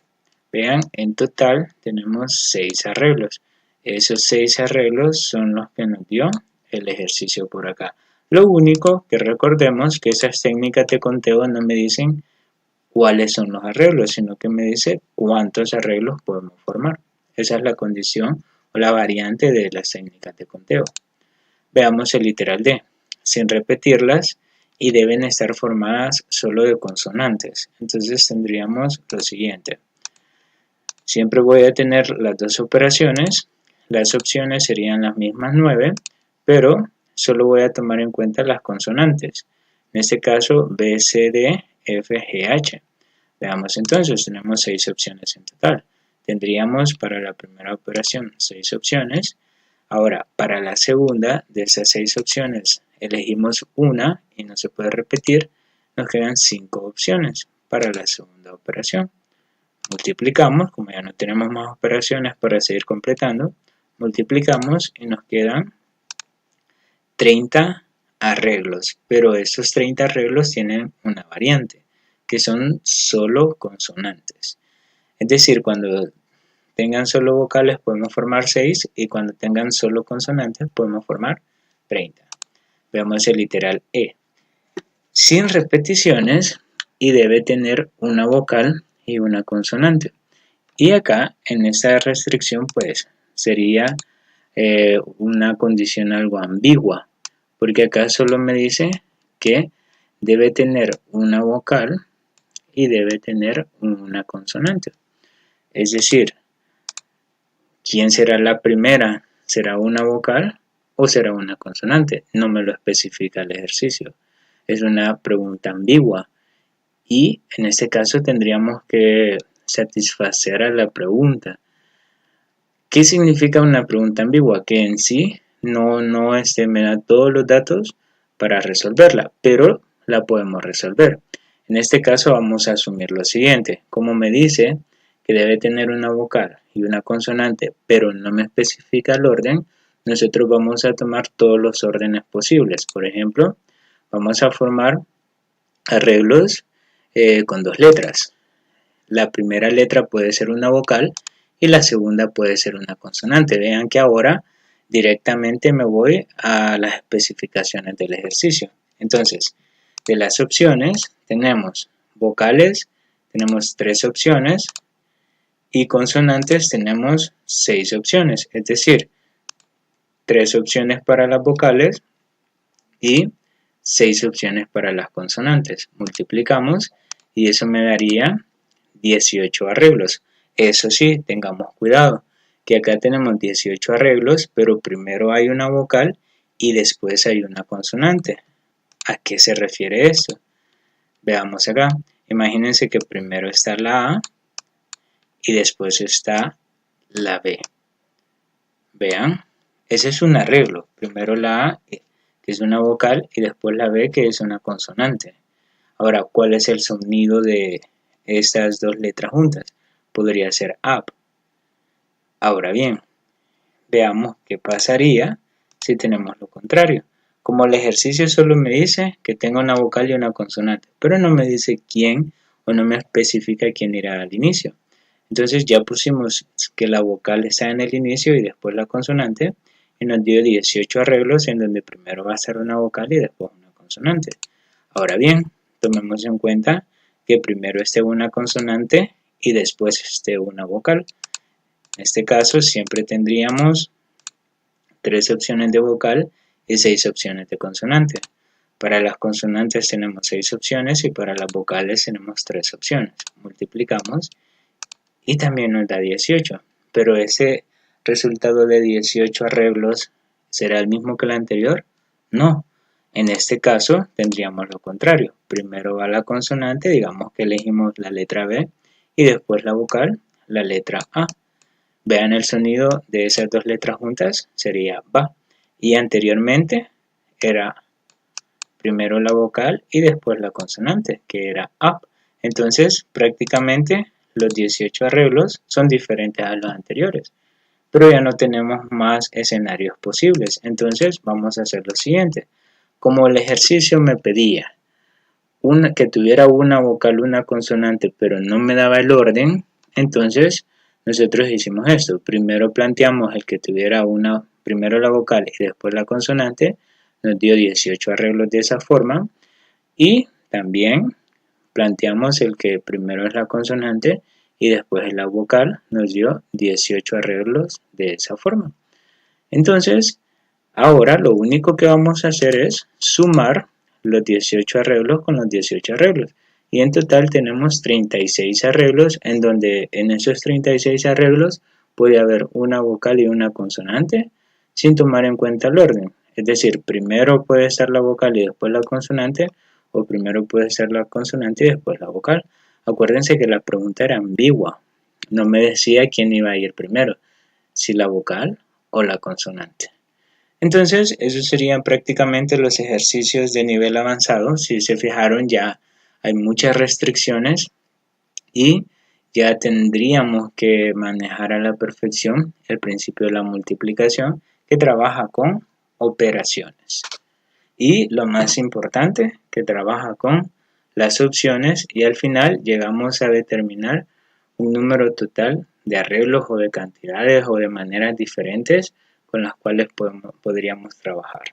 Vean, en total tenemos 6 arreglos. Esos 6 arreglos son los que nos dio el ejercicio por acá. Lo único que recordemos que esas técnicas de conteo no me dicen cuáles son los arreglos, sino que me dice cuántos arreglos podemos formar. Esa es la condición o la variante de las técnicas de conteo. Veamos el literal D, sin repetirlas y deben estar formadas solo de consonantes. Entonces tendríamos lo siguiente. Siempre voy a tener las 2 operaciones, las opciones serían las mismas 9, pero solo voy a tomar en cuenta las consonantes. En este caso, B, C, D, F, G, H. Veamos entonces, tenemos 6 opciones en total. Tendríamos para la primera operación 6 opciones. Ahora, para la segunda, de esas 6 opciones, elegimos una y no se puede repetir. nos quedan 5 opciones para la segunda operación. Multiplicamos, como ya no tenemos más operaciones para seguir completando, multiplicamos y nos quedan 30 arreglos, pero estos 30 arreglos tienen una variante, que son solo consonantes. Es decir, cuando tengan solo vocales podemos formar 6 y cuando tengan solo consonantes podemos formar 30. Veamos el literal E. Sin repeticiones y debe tener una vocal y una consonante. Y acá en esta restricción pues sería una condición algo ambigua, porque acá solo me dice que debe tener una vocal y debe tener una consonante. Es decir, ¿quién será la primera? ¿Será una vocal o será una consonante? No me lo especifica el ejercicio. Es una pregunta ambigua y en este caso tendríamos que satisfacer a la pregunta. ¿Qué significa una pregunta ambigua? Que en sí no me da todos los datos para resolverla, pero la podemos resolver. En este caso vamos a asumir lo siguiente. Como me dice que debe tener una vocal y una consonante, pero no me especifica el orden, nosotros vamos a tomar todos los órdenes posibles. Por ejemplo, vamos a formar arreglos con 2 letras. La primera letra puede ser una vocal y la segunda puede ser una consonante. Vean que ahora directamente me voy a las especificaciones del ejercicio. Entonces, de las opciones tenemos vocales, tenemos 3 opciones y consonantes tenemos 6 opciones. Es decir, 3 opciones para las vocales y 6 opciones para las consonantes. Multiplicamos y eso me daría 18 arreglos. Eso sí, tengamos cuidado, que acá tenemos 18 arreglos, pero primero hay una vocal y después hay una consonante. ¿A qué se refiere esto? Veamos acá. Imagínense que primero está la A y después está la B. Vean, ese es un arreglo. Primero la A, que es una vocal, y después la B, que es una consonante. Ahora, ¿cuál es el sonido de estas dos letras juntas? Podría ser up. Ahora bien, veamos qué pasaría si tenemos lo contrario. Como el ejercicio solo me dice que tenga una vocal y una consonante, pero no me dice quién o no me especifica quién irá al inicio. Entonces ya pusimos que la vocal está en el inicio y después la consonante y nos dio 18 arreglos en donde primero va a ser una vocal y después una consonante. Ahora bien, tomemos en cuenta que primero esté una consonante y después esté una vocal. En este caso siempre tendríamos 3 opciones de vocal y 6 opciones de consonante. Para las consonantes tenemos 6 opciones y para las vocales tenemos 3 opciones. Multiplicamos y también nos da 18. Pero ese resultado de 18 arreglos, ¿será el mismo que el anterior? No. En este caso tendríamos lo contrario. Primero va la consonante, digamos que elegimos la letra B, y después la vocal, la letra A. Vean el sonido de esas dos letras juntas, sería ba. Y anteriormente era primero la vocal y después la consonante, que era up. Entonces prácticamente los 18 arreglos son diferentes a los anteriores. Pero ya no tenemos más escenarios posibles. Entonces vamos a hacer lo siguiente. Como el ejercicio me pedía que tuviera una vocal, una consonante, pero no me daba el orden, entonces nosotros hicimos esto. Primero planteamos el que tuviera primero la vocal y después la consonante, nos dio 18 arreglos de esa forma, y también planteamos el que primero es la consonante y después es la vocal, nos dio 18 arreglos de esa forma. Entonces, ahora lo único que vamos a hacer es sumar los 18 arreglos con los 18 arreglos. Y en total tenemos 36 arreglos, en donde en esos 36 arreglos puede haber una vocal y una consonante sin tomar en cuenta el orden. Es decir, primero puede ser la vocal y después la consonante, o primero puede ser la consonante y después la vocal. Acuérdense que la pregunta era ambigua. No me decía quién iba a ir primero, si la vocal o la consonante. Entonces, esos serían prácticamente los ejercicios de nivel avanzado. Si se fijaron, ya hay muchas restricciones y ya tendríamos que manejar a la perfección el principio de la multiplicación, que trabaja con operaciones. Y lo más importante, que trabaja con las opciones, y al final llegamos a determinar un número total de arreglos o de cantidades o de maneras diferentes con las cuales podríamos trabajar.